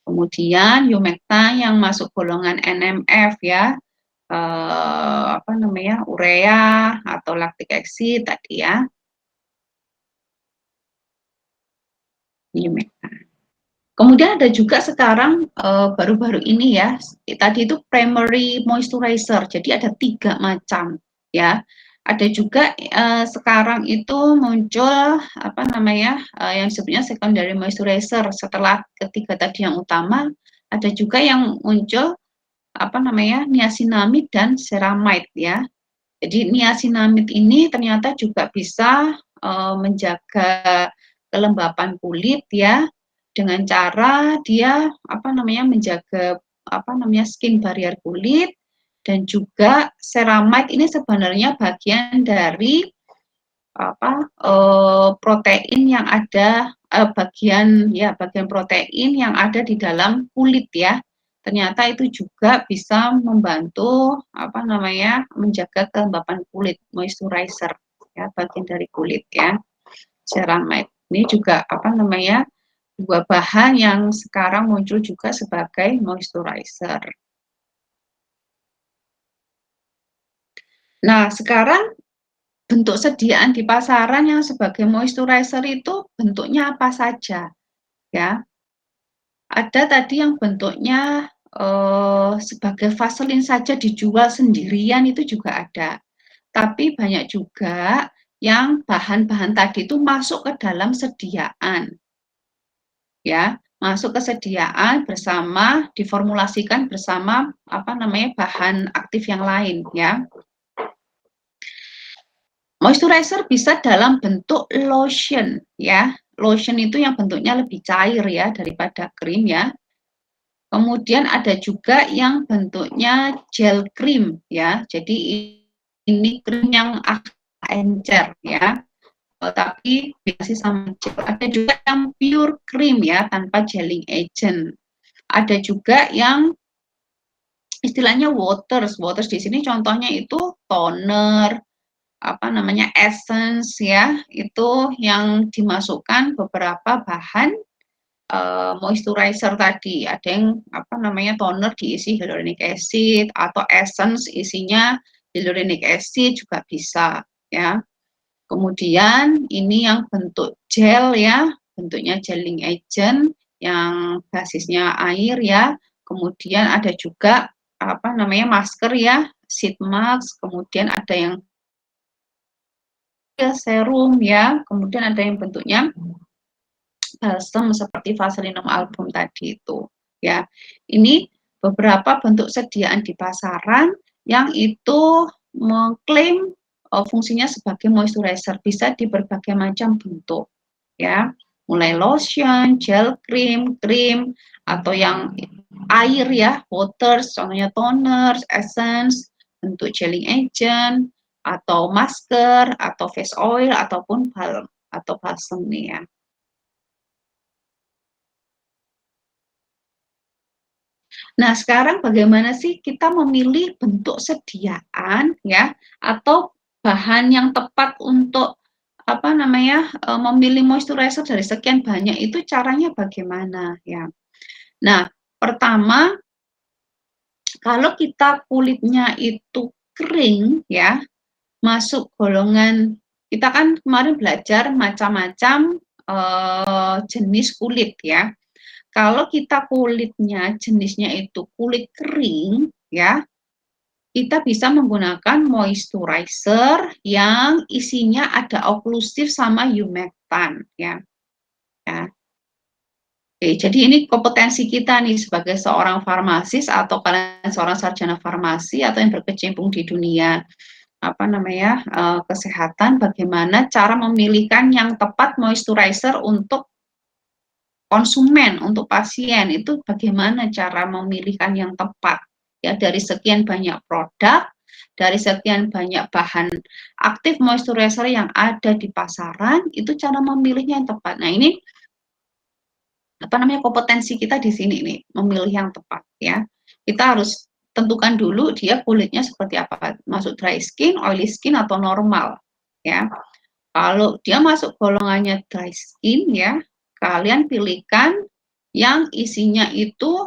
Kemudian humectant yang masuk golongan NMF ya, urea atau lactic acid tadi ya. Humectant. Kemudian ada juga sekarang baru-baru ini ya, tadi itu primary moisturizer, jadi ada 3 macam ya. Ada juga sekarang itu muncul yang disebutnya secondary moisturizer setelah ketiga tadi yang utama, ada juga yang muncul niacinamide dan ceramide ya. Jadi niacinamide ini ternyata juga bisa menjaga kelembapan kulit ya, dengan cara dia menjaga skin barrier kulit, dan juga ceramide ini sebenarnya bagian dari protein yang ada bagian protein yang ada di dalam kulit ya. Ternyata itu juga bisa membantu menjaga kelembapan kulit, moisturizer ya, bagian dari kulit ya. Ceramide ini juga dua bahan yang sekarang muncul juga sebagai moisturizer. Nah, sekarang bentuk sediaan di pasaran yang sebagai moisturizer itu bentuknya apa saja ya. Ada tadi yang bentuknya sebagai vaselin saja dijual sendirian itu juga ada. Tapi banyak juga yang bahan-bahan tadi itu masuk ke dalam sediaan. Ya, masuk ke sediaan bersama diformulasikan bersama bahan aktif yang lain ya. Moisturizer bisa dalam bentuk lotion ya. Lotion itu yang bentuknya lebih cair ya daripada krim ya. Kemudian ada juga yang bentuknya gel krim ya. Jadi ini krim yang encer ya. Tapi dikasih sama gel. Ada juga yang pure krim ya tanpa gelling agent. Ada juga yang istilahnya waters. Waters di sini contohnya itu toner, essence ya, itu yang dimasukkan beberapa bahan moisturizer tadi. Ada yang toner diisi hyaluronic acid atau essence isinya hyaluronic acid juga bisa ya. Kemudian ini yang bentuk gel ya, bentuknya gelling agent yang basisnya air ya. Kemudian ada juga masker ya, sheet mask, kemudian ada yang serum ya, kemudian ada yang bentuknya balsam seperti Vaselinum album tadi itu ya. Ini beberapa bentuk sediaan di pasaran yang itu mengklaim fungsinya sebagai moisturizer, bisa di berbagai macam bentuk ya, mulai lotion, gel krim, krim, atau yang air ya, waters, contohnya toner, essence, bentuk gelling agent, atau masker, atau face oil, ataupun balm atau balsam nih ya. Nah, sekarang bagaimana sih kita memilih bentuk sediaan ya, atau bahan yang tepat untuk memilih moisturizer dari sekian banyak itu caranya bagaimana ya. Nah, pertama, kalau kita kulitnya itu kering ya, masuk golongan, kita kan kemarin belajar macam-macam jenis kulit ya. Kalau kita kulitnya jenisnya itu kulit kering ya, kita bisa menggunakan moisturizer yang isinya ada oklusif sama humectant ya. Ya. Oke, jadi ini kompetensi kita nih sebagai seorang farmasis atau kalian seorang sarjana farmasi atau yang berkecimpung di dunia kesehatan, bagaimana cara memilihkan yang tepat moisturizer untuk konsumen, untuk pasien, itu bagaimana cara memilihkan yang tepat ya, dari sekian banyak produk, dari sekian banyak bahan aktif moisturizer yang ada di pasaran, itu cara memilihnya yang tepat. Nah, ini kompetensi kita di sini nih, memilih yang tepat ya. Kita harus tentukan dulu dia kulitnya seperti apa, masuk dry skin, oily skin, atau normal ya. Kalau dia masuk golongannya dry skin ya, kalian pilihkan yang isinya itu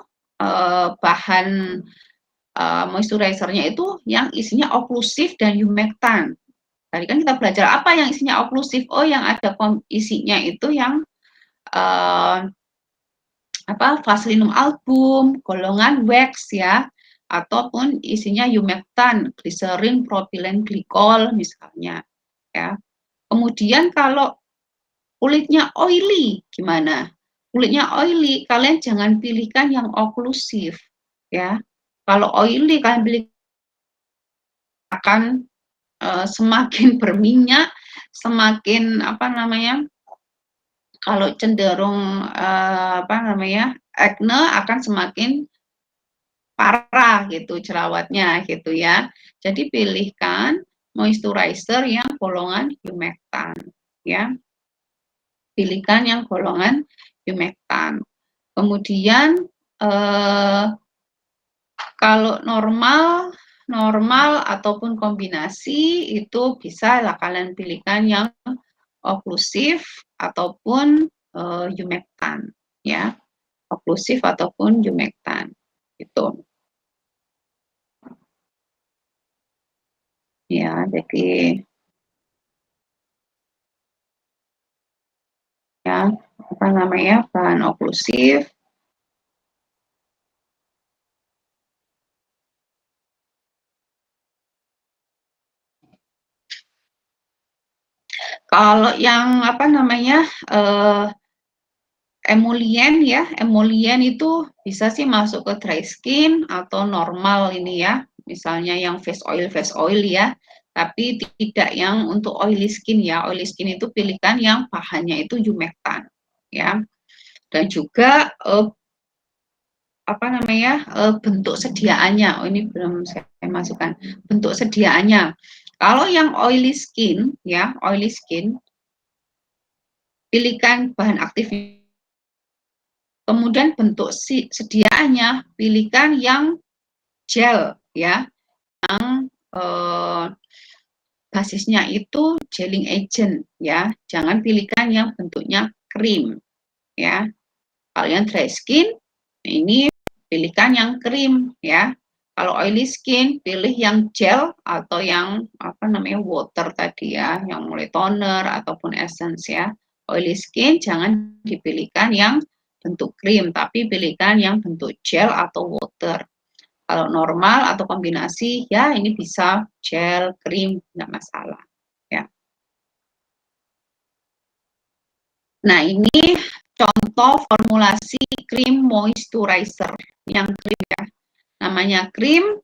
bahan moisturizernya itu yang isinya oklusif dan humectant. Tadi kan kita belajar apa yang isinya oklusif. Oh, yang ada isinya itu yang Vaselinum album, golongan wax ya, ataupun isinya humectant, glycerin, propylen glycol misalnya ya. Kemudian kalau kulitnya oily gimana? Kulitnya oily, kalian jangan pilihkan yang oklusif ya. Kalau oily kalian pilih akan semakin berminyak, semakin kalau cenderung acne akan semakin parah gitu jerawatnya gitu ya. Jadi pilihkan moisturizer yang golongan humectant ya. Pilihkan yang golongan humectant. Kemudian kalau normal ataupun kombinasi itu bisa lah kalian pilihkan yang oklusif ataupun humectant ya. Oklusif ataupun humectant gitu. Ya, jadi ya bahan oklusif Kalau yang apa namanya emulien ya, emulien itu bisa sih masuk ke dry skin atau normal ini ya, misalnya yang face oil ya, tapi tidak yang untuk oily skin ya. Oily skin itu pilihkan yang bahannya itu humectant ya, dan juga apa namanya bentuk sediaannya. Oh, ini belum saya masukkan bentuk sediaannya. Kalau yang oily skin ya, oily skin pilihkan bahan aktifnya. Kemudian bentuk sediaannya pilihkan yang gel ya, yang basisnya itu gelling agent ya. Jangan pilihkan yang bentuknya krim ya. Kalau yang dry skin ini pilihkan yang krim ya. Kalau oily skin pilih yang gel atau yang apa namanya water tadi ya, yang mulai toner ataupun essence ya. Oily skin jangan dipilihkan yang bentuk krim, tapi pilihkan yang bentuk gel atau water. Kalau normal atau kombinasi ya ini bisa gel, krim, nggak masalah ya. Nah ini contoh formulasi krim moisturizer yang krim ya. Namanya krim,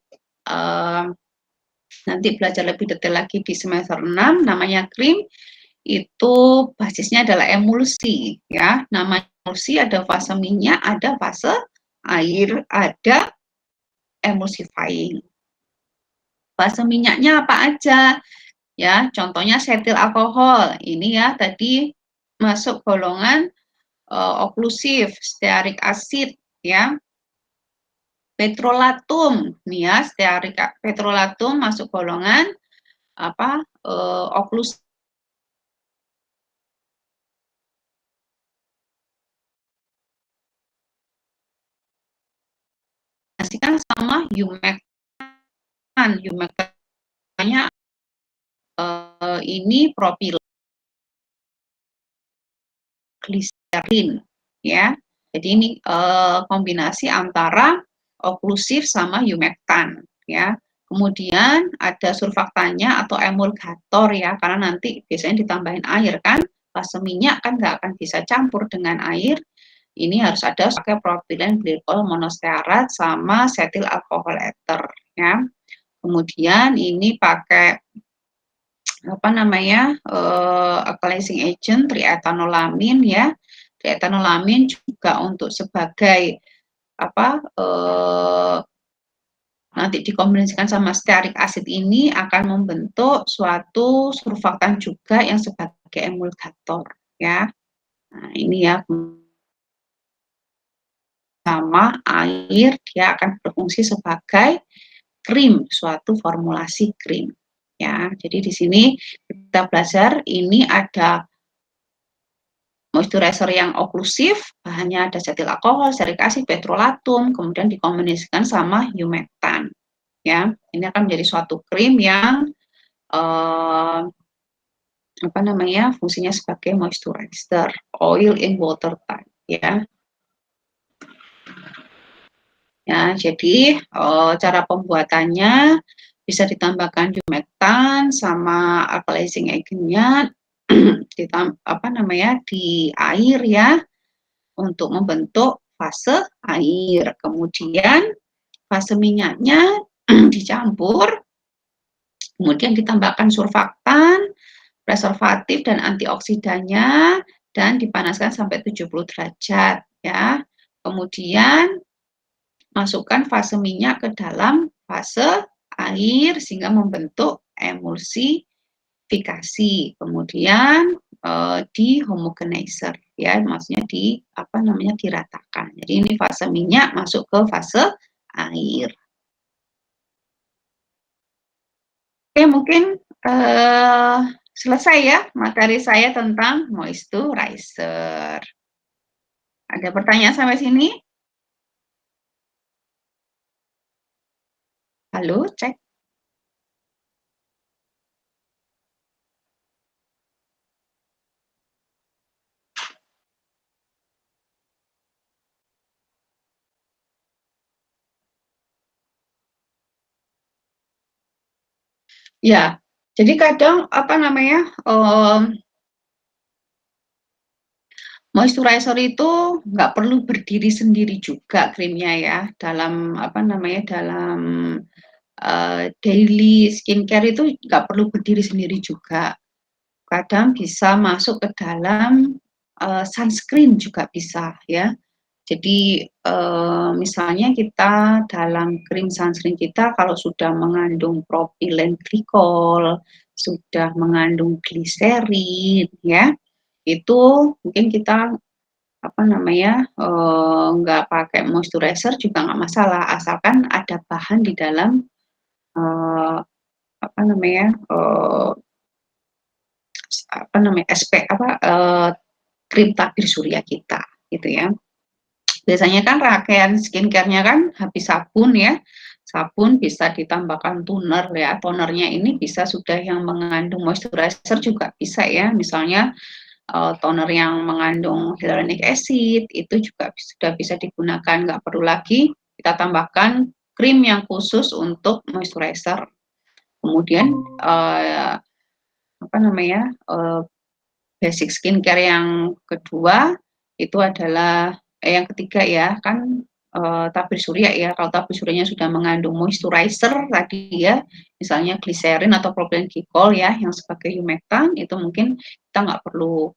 nanti belajar lebih detail lagi di semester 6, namanya krim itu basisnya adalah emulsi ya. Nama emulsi ada fase minyak, ada fase air, ada emulsifying. Fase minyaknya apa aja? Ya, contohnya setil alkohol. Ini ya tadi masuk golongan oklusif, stearik acid ya. Petrolatum nih ya, stearik petrolatum masuk golongan apa? Oklusif. Kan sama humectant. Humectantnya ini propil gliserin ya. Jadi ini kombinasi antara oklusif sama humectant ya. Kemudian ada surfaktannya atau emulgator ya, karena nanti biasanya ditambahin air kan, fase minyak kan nggak akan bisa campur dengan air. Ini harus ada pakai propilen glikol monostearat sama setil alkohol ether ya. Kemudian ini pakai apa namanya alkalizing agent triethanolamin ya. Triethanolamin juga untuk sebagai apa nanti dikombinasikan sama stearik acid ini akan membentuk suatu surfaktan juga yang sebagai emulgator ya. Nah, ini ya sama air dia akan berfungsi sebagai krim, suatu formulasi krim ya. Jadi di sini kita belajar ini ada moisturizer yang oklusif, bahannya ada setil alkohol, stearik acid, petrolatum, kemudian dikombinasikan sama humectant ya. Ini akan menjadi suatu krim yang apa namanya fungsinya sebagai moisturizer, oil in water type ya. Ya, jadi cara pembuatannya bisa ditambahkan humectant sama alkalizing agent-nya apa namanya di air ya untuk membentuk fase air. Kemudian fase minyaknya dicampur, kemudian ditambahkan surfaktan, preservatif dan antioksidannya dan dipanaskan sampai 70 derajat ya. Kemudian masukkan fase minyak ke dalam fase air sehingga membentuk emulsifikasi. Kemudian di homogenizer ya, maksudnya di apa namanya diratakan. Jadi ini fase minyak masuk ke fase air. Oke, mungkin selesai ya materi saya tentang moisturizer. Ada pertanyaan sampai sini? Halo, cek. Ya, jadi kadang apa namanya Moisturizer itu nggak perlu berdiri sendiri juga krimnya ya, dalam dalam daily skincare itu nggak perlu berdiri sendiri juga. Kadang bisa masuk ke dalam sunscreen juga bisa ya. Jadi misalnya kita dalam krim sunscreen kita kalau sudah mengandung propilen glikol, sudah mengandung gliserin ya, itu mungkin kita nggak pakai moisturizer juga nggak masalah, asalkan ada bahan di dalam eh, apa namanya eh, krim tabir surya kita gitu ya. Biasanya kan rangkaian skincare-nya kan habis sabun ya. Sabun bisa ditambahkan toner ya. Tonernya ini bisa sudah yang mengandung moisturizer juga bisa ya. Misalnya toner yang mengandung hyaluronic acid itu juga sudah bisa digunakan, nggak perlu lagi kita tambahkan krim yang khusus untuk moisturizer. Kemudian basic skincare yang kedua itu adalah yang ketiga ya kan tabir surya ya. Kalau tabir suryanya sudah mengandung moisturizer tadi ya, misalnya gliserin atau propilen glikol ya yang sebagai humectant, itu mungkin kita nggak perlu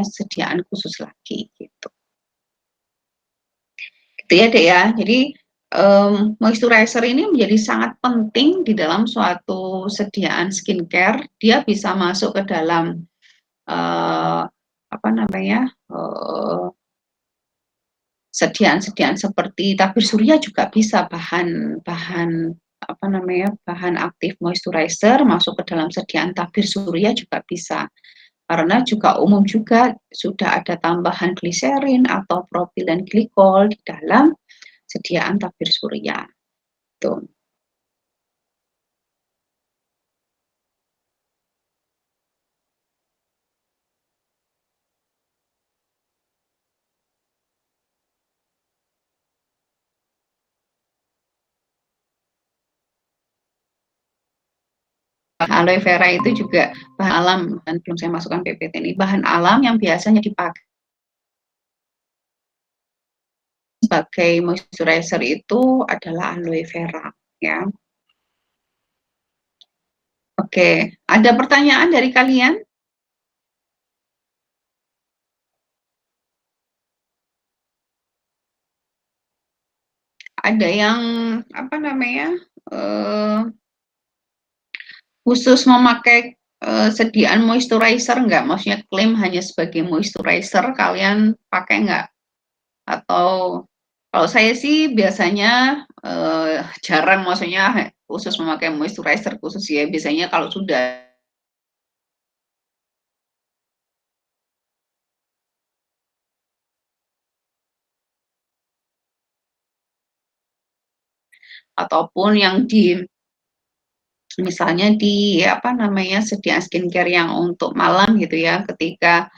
sediaan khusus lagi gitu. Gitu ya Dek ya. Jadi moisturizer ini menjadi sangat penting di dalam suatu sediaan skincare. Dia bisa masuk ke dalam sediaan-sediaan seperti tabir surya juga bisa bahan aktif moisturizer masuk ke dalam sediaan tabir surya juga bisa. Karena juga umum juga sudah ada tambahan gliserin atau propilen glikol di dalam sediaan tabir surya. Tuh. Aloe vera itu juga bahan alam, dan belum saya masukkan PPT ini, bahan alam yang biasanya dipakai sebagai moisturizer itu adalah aloe vera ya. Oke, ada pertanyaan dari kalian? Ada yang khusus memakai sediaan moisturizer enggak? Maksudnya klaim hanya sebagai moisturizer, kalian pakai enggak? Atau kalau saya sih biasanya jarang, maksudnya khusus memakai moisturizer khusus ya. Biasanya kalau sudah ataupun yang di misalnya di sediaan skincare yang untuk malam gitu ya, ketika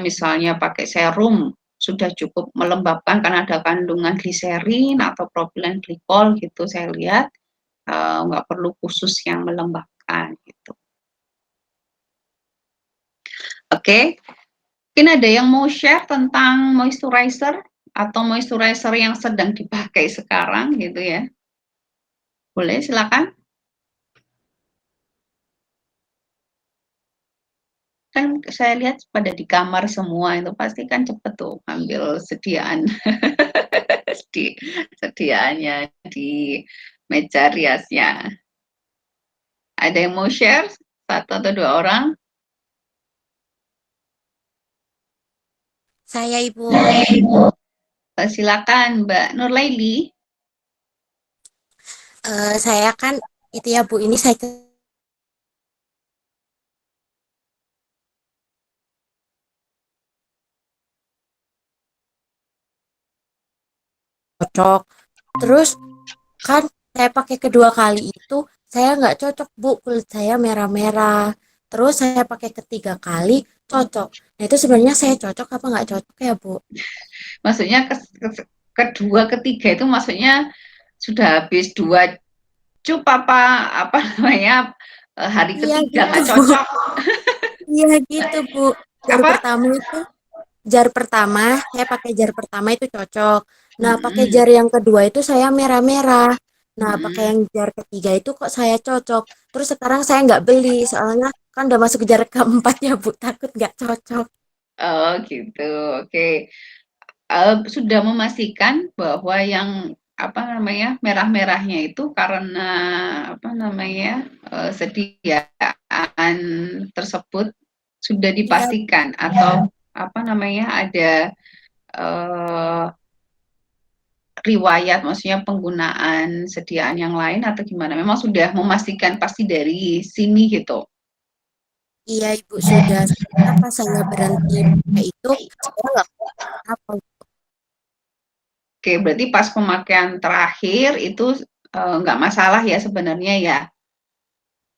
misalnya pakai serum sudah cukup melembabkan karena ada kandungan gliserin atau propilen glikol gitu, saya lihat nggak perlu khusus yang melembabkan gitu. Oke, mungkin ada yang mau share tentang moisturizer atau moisturizer yang sedang dipakai sekarang gitu ya. Boleh, silakan. Kan saya lihat pada di kamar semua itu pasti kan cepet tuh ambil sediaan sediaannya di meja riasnya. Ada yang mau share? Satu atau dua orang? Saya Ibu. Silakan Mbak Nurlaili. Saya kan itu ya Bu, ini saya cocok. Terus kan saya pakai kedua kali itu saya nggak cocok Bu, kulit saya merah-merah. Terus saya pakai ketiga kali cocok. Nah itu sebenarnya saya cocok apa nggak cocok ya Bu? Maksudnya kedua ketiga itu maksudnya sudah habis 2 cup apa namanya hari Iya ketiga nggak gitu Bu. cocok. Iya gitu Bu. Jar Apa? pertama itu saya pakai jar pertama itu cocok. Nah, pakai Mm-mm. jar yang kedua itu saya merah-merah. Nah, pakai Mm-mm. yang jar ketiga itu kok saya cocok. Terus sekarang saya nggak beli, soalnya kan udah masuk jar keempat ya Bu, takut nggak cocok. Oh gitu, oke. Sudah memastikan bahwa yang apa namanya merah-merahnya itu karena apa namanya sediaan tersebut sudah Iya, dipastikan atau apa namanya ada eh, riwayat maksudnya penggunaan sediaan yang lain atau gimana? Memang sudah memastikan pasti dari sini gitu. iya Ibu sudah. Soalnya pas saya berhenti pakai itu, saya nggak apa. Oke, berarti pas pemakaian terakhir itu nggak masalah ya sebenarnya ya.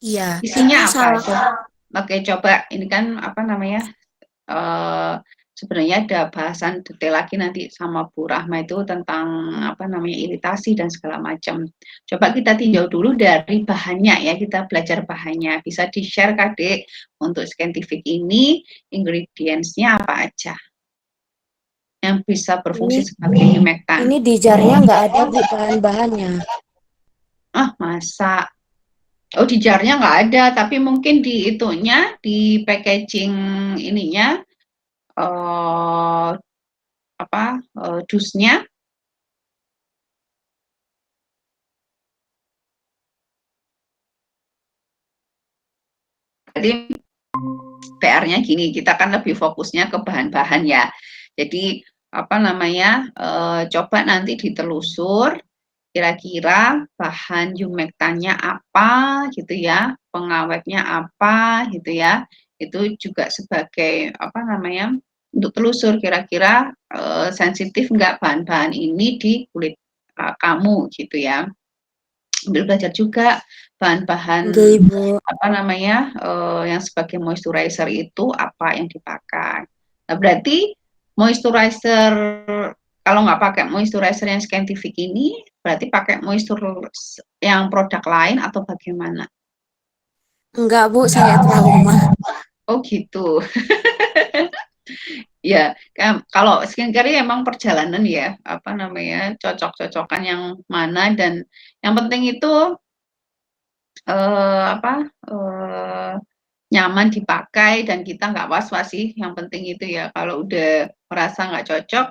Iya, itu Isinya apa? salah. Oke, coba ini kan apa namanya? eh Sebenarnya ada bahasan detail lagi nanti sama Bu Rahma itu tentang apa namanya iritasi dan segala macam. Coba kita tinjau dulu dari bahannya ya, kita belajar bahannya. Bisa di-share Kadek untuk scientific ini ingredients-nya apa aja yang bisa berfungsi Ini sebagai humectant. ini di jarnya nggak ada Bu bahan-bahannya. Ah, masa? Oh, di jarnya nggak ada, tapi mungkin di itunya, di packaging ininya, eh apa, dusnya. Jadi PR-nya gini, kita kan lebih fokusnya ke bahan-bahan ya. Jadi apa namanya, coba nanti ditelusur kira-kira bahan humectantnya apa gitu ya, pengawetnya apa gitu ya. Itu juga sebagai apa namanya, untuk telusur kira-kira sensitif enggak bahan-bahan ini di kulit kamu gitu ya. Sambil belajar juga bahan-bahan Oke Ibu. apa namanya yang sebagai moisturizer itu apa yang dipakai. Nah, berarti moisturizer kalau nggak pakai moisturizer yang scientific ini, berarti pakai moisturizer yang produk lain atau bagaimana? Enggak Bu, saya trauma. Oh gitu. Ya, kalau skincare emang perjalanan ya, apa namanya, cocok-cocokan yang mana dan yang penting itu apa nyaman dipakai dan kita nggak was-was sih. Yang penting itu ya kalau udah merasa nggak cocok,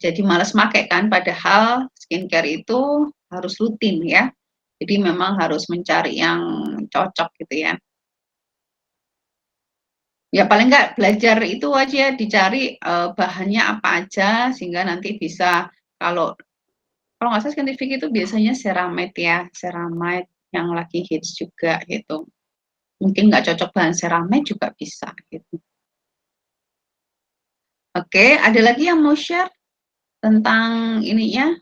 jadi males pakai kan. Padahal skincare itu harus rutin ya. Jadi memang harus mencari yang cocok gitu ya. Ya paling nggak belajar itu aja dicari bahannya apa aja sehingga nanti bisa kalau kalau nggak salah scientific itu biasanya ceramide ya, ceramide yang lagi hits juga gitu. Mungkin nggak cocok bahan ceramide juga bisa gitu. Oke, ada lagi yang mau share tentang ininya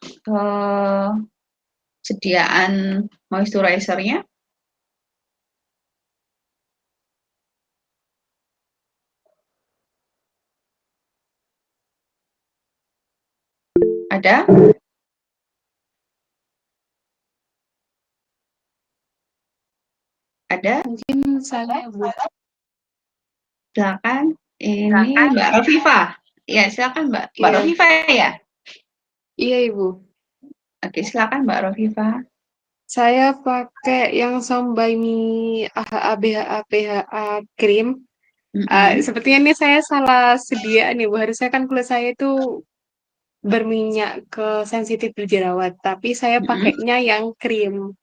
sediaan moisturizer-nya? Ada? Ada? Mungkin saya Bu. Silakan. Ini Mbak Rofifa. Ya, silakan Mbak. Mbak Iya, Rofifa ya? iya Ibu. Oke, silakan Mbak Rofifa. Saya pakai yang Sombai Mi AHA BHA PHA krim. Mm-mm. Sepertinya ini saya salah sedia nih Bu. Harusnya kan kulit saya itu berminyak ke sensitif berjerawat, tapi saya Mm-mm. pakainya yang krim.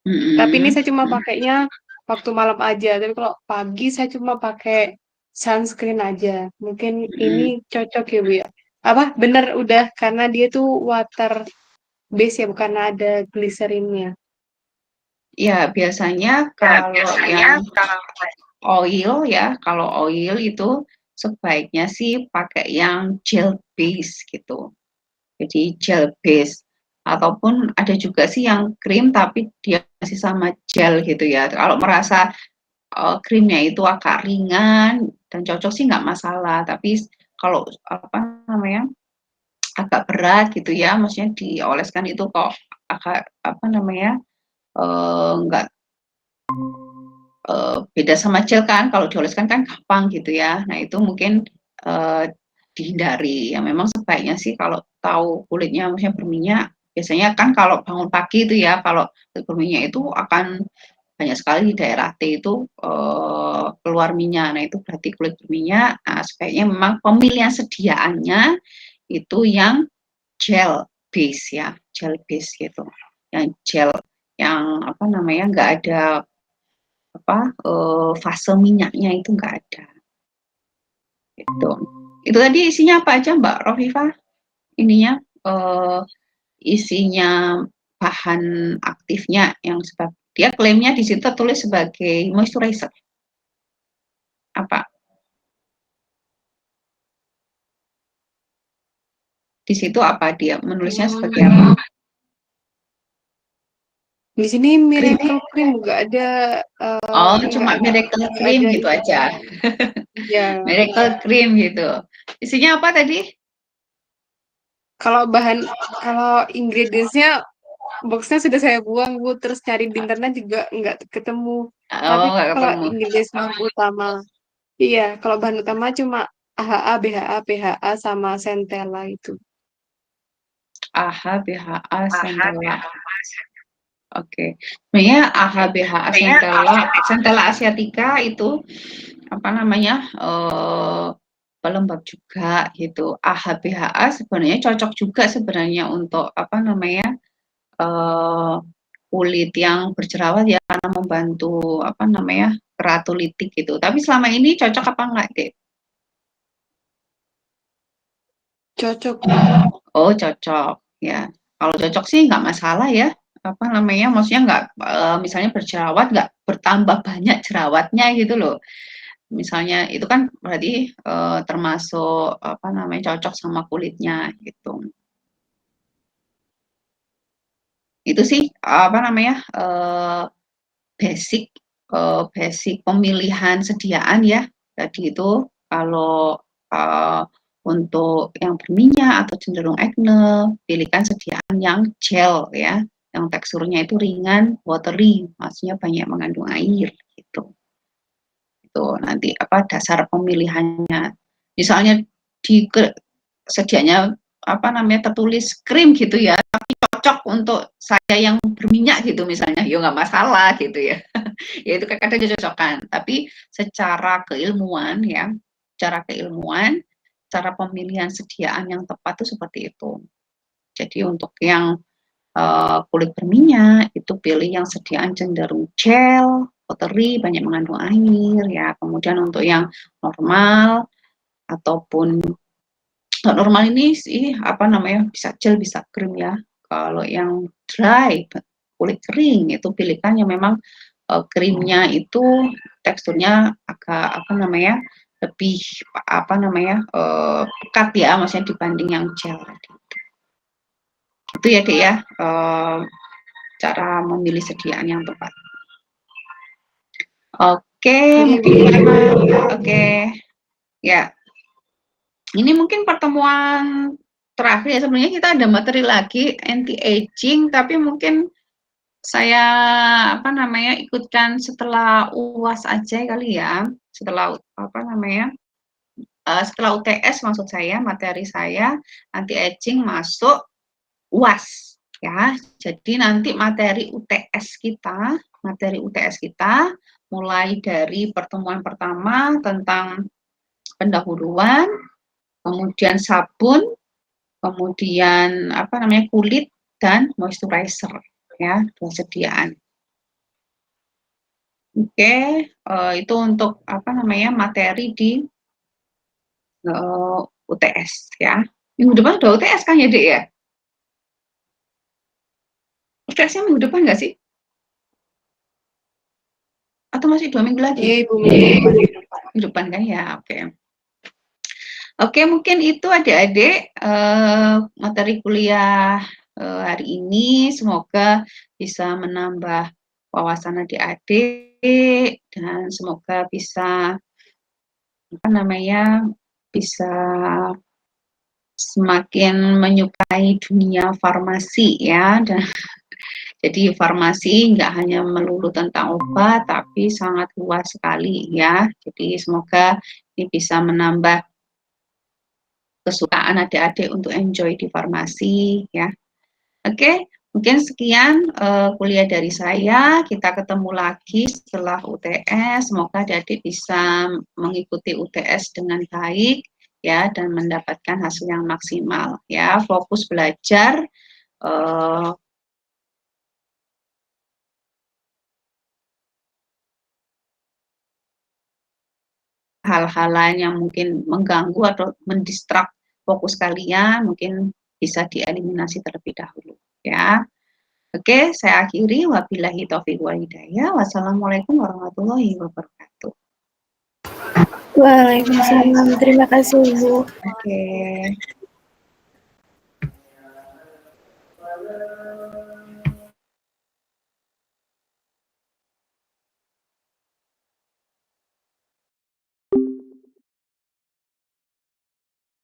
Tapi ini Mm-mm. saya cuma pakainya waktu malam aja. Tapi kalau pagi saya cuma pakai sunscreen aja. Mungkin ini Mm-mm. cocok ya Bu ya. Apa? Bener udah karena dia tuh water base ya, bukan ada glycerinnya. Ya, biasanya kalau yang oil ya, kalau oil itu sebaiknya sih pakai yang gel base gitu. Jadi gel base ataupun ada juga sih yang krim tapi dia masih sama gel gitu ya. Kalau merasa krimnya itu agak ringan dan cocok sih nggak masalah. Tapi kalau apa namanya agak berat gitu ya, maksudnya dioleskan itu kok agak apa namanya nggak beda sama gel kan, kalau dioleskan kan gampang gitu ya. Nah itu mungkin dihindari. Ya memang sebaiknya sih kalau tahu kulitnya maksudnya berminyak, biasanya kan kalau bangun pagi itu ya, kalau berminyak itu akan banyak sekali di daerah T itu keluar minyak. Nah itu berarti kulit berminyak. Nah, sebaiknya memang pemilihan sediaannya itu yang gel base ya, gel base gitu. Yang gel yang apa namanya nggak ada fase minyaknya itu nggak ada. Itu tadi isinya apa aja Mbak Rofifa? Ininya isinya bahan aktifnya yang sebab dia klaimnya di situ tertulis sebagai moisturizer. Apa? Di situ apa dia menulisnya sebagai apa? Di sini Miracle Cream nggak ada. Oh, cuma Miracle Cream gitu aja. Iya. Miracle Cream gitu. Isinya apa tadi? Kalau ingredientsnya boxnya sudah saya buang Bu, terus cari di internet juga nggak ketemu. Tapi Oh, nggak kalau ketemu. ingredients bahan utama, iya, kalau bahan utama cuma AHA, BHA, PHA sama Centella itu. AHA, BHA, Centella. Oke. Sebenarnya AHA, BHA, Centella asiatica itu apa namanya? Pelembab juga gitu. AHA, BHA sebenarnya cocok juga sebenarnya untuk apa namanya? Kulit yang berjerawat ya karena membantu apa namanya? Keratolytik gitu. Tapi selama ini cocok apa enggak, Dek? Cocok. Oh, cocok ya. Kalau cocok sih nggak masalah ya. Apa namanya? Maksudnya nggak misalnya berjerawat nggak bertambah banyak jerawatnya gitu loh. Misalnya itu kan berarti termasuk apa namanya cocok sama kulitnya gitu. Itu sih apa namanya basic basic pemilihan sediaan ya. Tadi itu kalau untuk yang berminyak atau cenderung acne, pilihkan sediaan yang gel ya, yang teksturnya itu ringan, watery, maksudnya banyak mengandung air gitu. Itu nanti apa dasar pemilihannya. Misalnya di sedianya apa namanya tertulis krim gitu ya, tapi cocok untuk saya yang berminyak gitu misalnya, ya nggak masalah gitu ya. Ya itu kan kadang cocokkan, tapi secara keilmuan ya, secara keilmuan, cara pemilihan sediaan yang tepat itu seperti itu. Jadi untuk yang kulit berminyak itu pilih yang sediaan cenderung gel, watery, banyak mengandung air ya. Kemudian untuk yang normal ataupun normal ini sih apa namanya bisa gel bisa krim ya. Kalau yang dry kulit kering itu pilihkan yang memang krimnya itu teksturnya agak apa namanya lebih apa namanya pekat ya, maksudnya dibanding yang gel tadi. Itu ya Dek ya cara memilih sediaan yang tepat. Oke, oke ya. Ini mungkin pertemuan terakhir ya, sebenarnya kita ada materi lagi anti aging tapi mungkin saya apa namanya ikutkan setelah UAS aja kali ya, setelah apa namanya setelah UTS maksud saya, materi saya anti aging masuk UAS ya. Jadi nanti materi UTS kita mulai dari pertemuan pertama tentang pendahuluan, kemudian sabun, kemudian apa namanya kulit dan moisturizer ya, dua sediaan. Oke, itu untuk apa namanya materi di UTS ya. Minggu depan udah UTS kan ya Dek ya? UTS-nya minggu depan nggak sih? Atau masih 2 minggu lagi? Iya Ibu, minggu depan kan ya, oke. Oke, mungkin itu adik-adik materi kuliah hari ini. Semoga bisa menambah wawasan adik-adik dan semoga bisa apa namanya bisa semakin menyukai dunia farmasi ya Jadi farmasi nggak hanya melulu tentang obat, tapi sangat luas sekali ya. Jadi semoga ini bisa menambah kesukaan adik-adik untuk enjoy di farmasi ya. Oke, mungkin sekian kuliah dari saya. Kita ketemu lagi setelah UTS. Semoga adik-adik bisa mengikuti UTS dengan baik ya dan mendapatkan hasil yang maksimal ya. Fokus belajar. Hal-hal lain yang mungkin mengganggu atau mendistrak fokus kalian mungkin bisa dieliminasi terlebih dahulu ya. Oke, saya akhiri. Wabillahi taufiq wal hidayah. Wassalamualaikum warahmatullahi wabarakatuh. Waalaikumsalam. Terima kasih, Bu. Oke.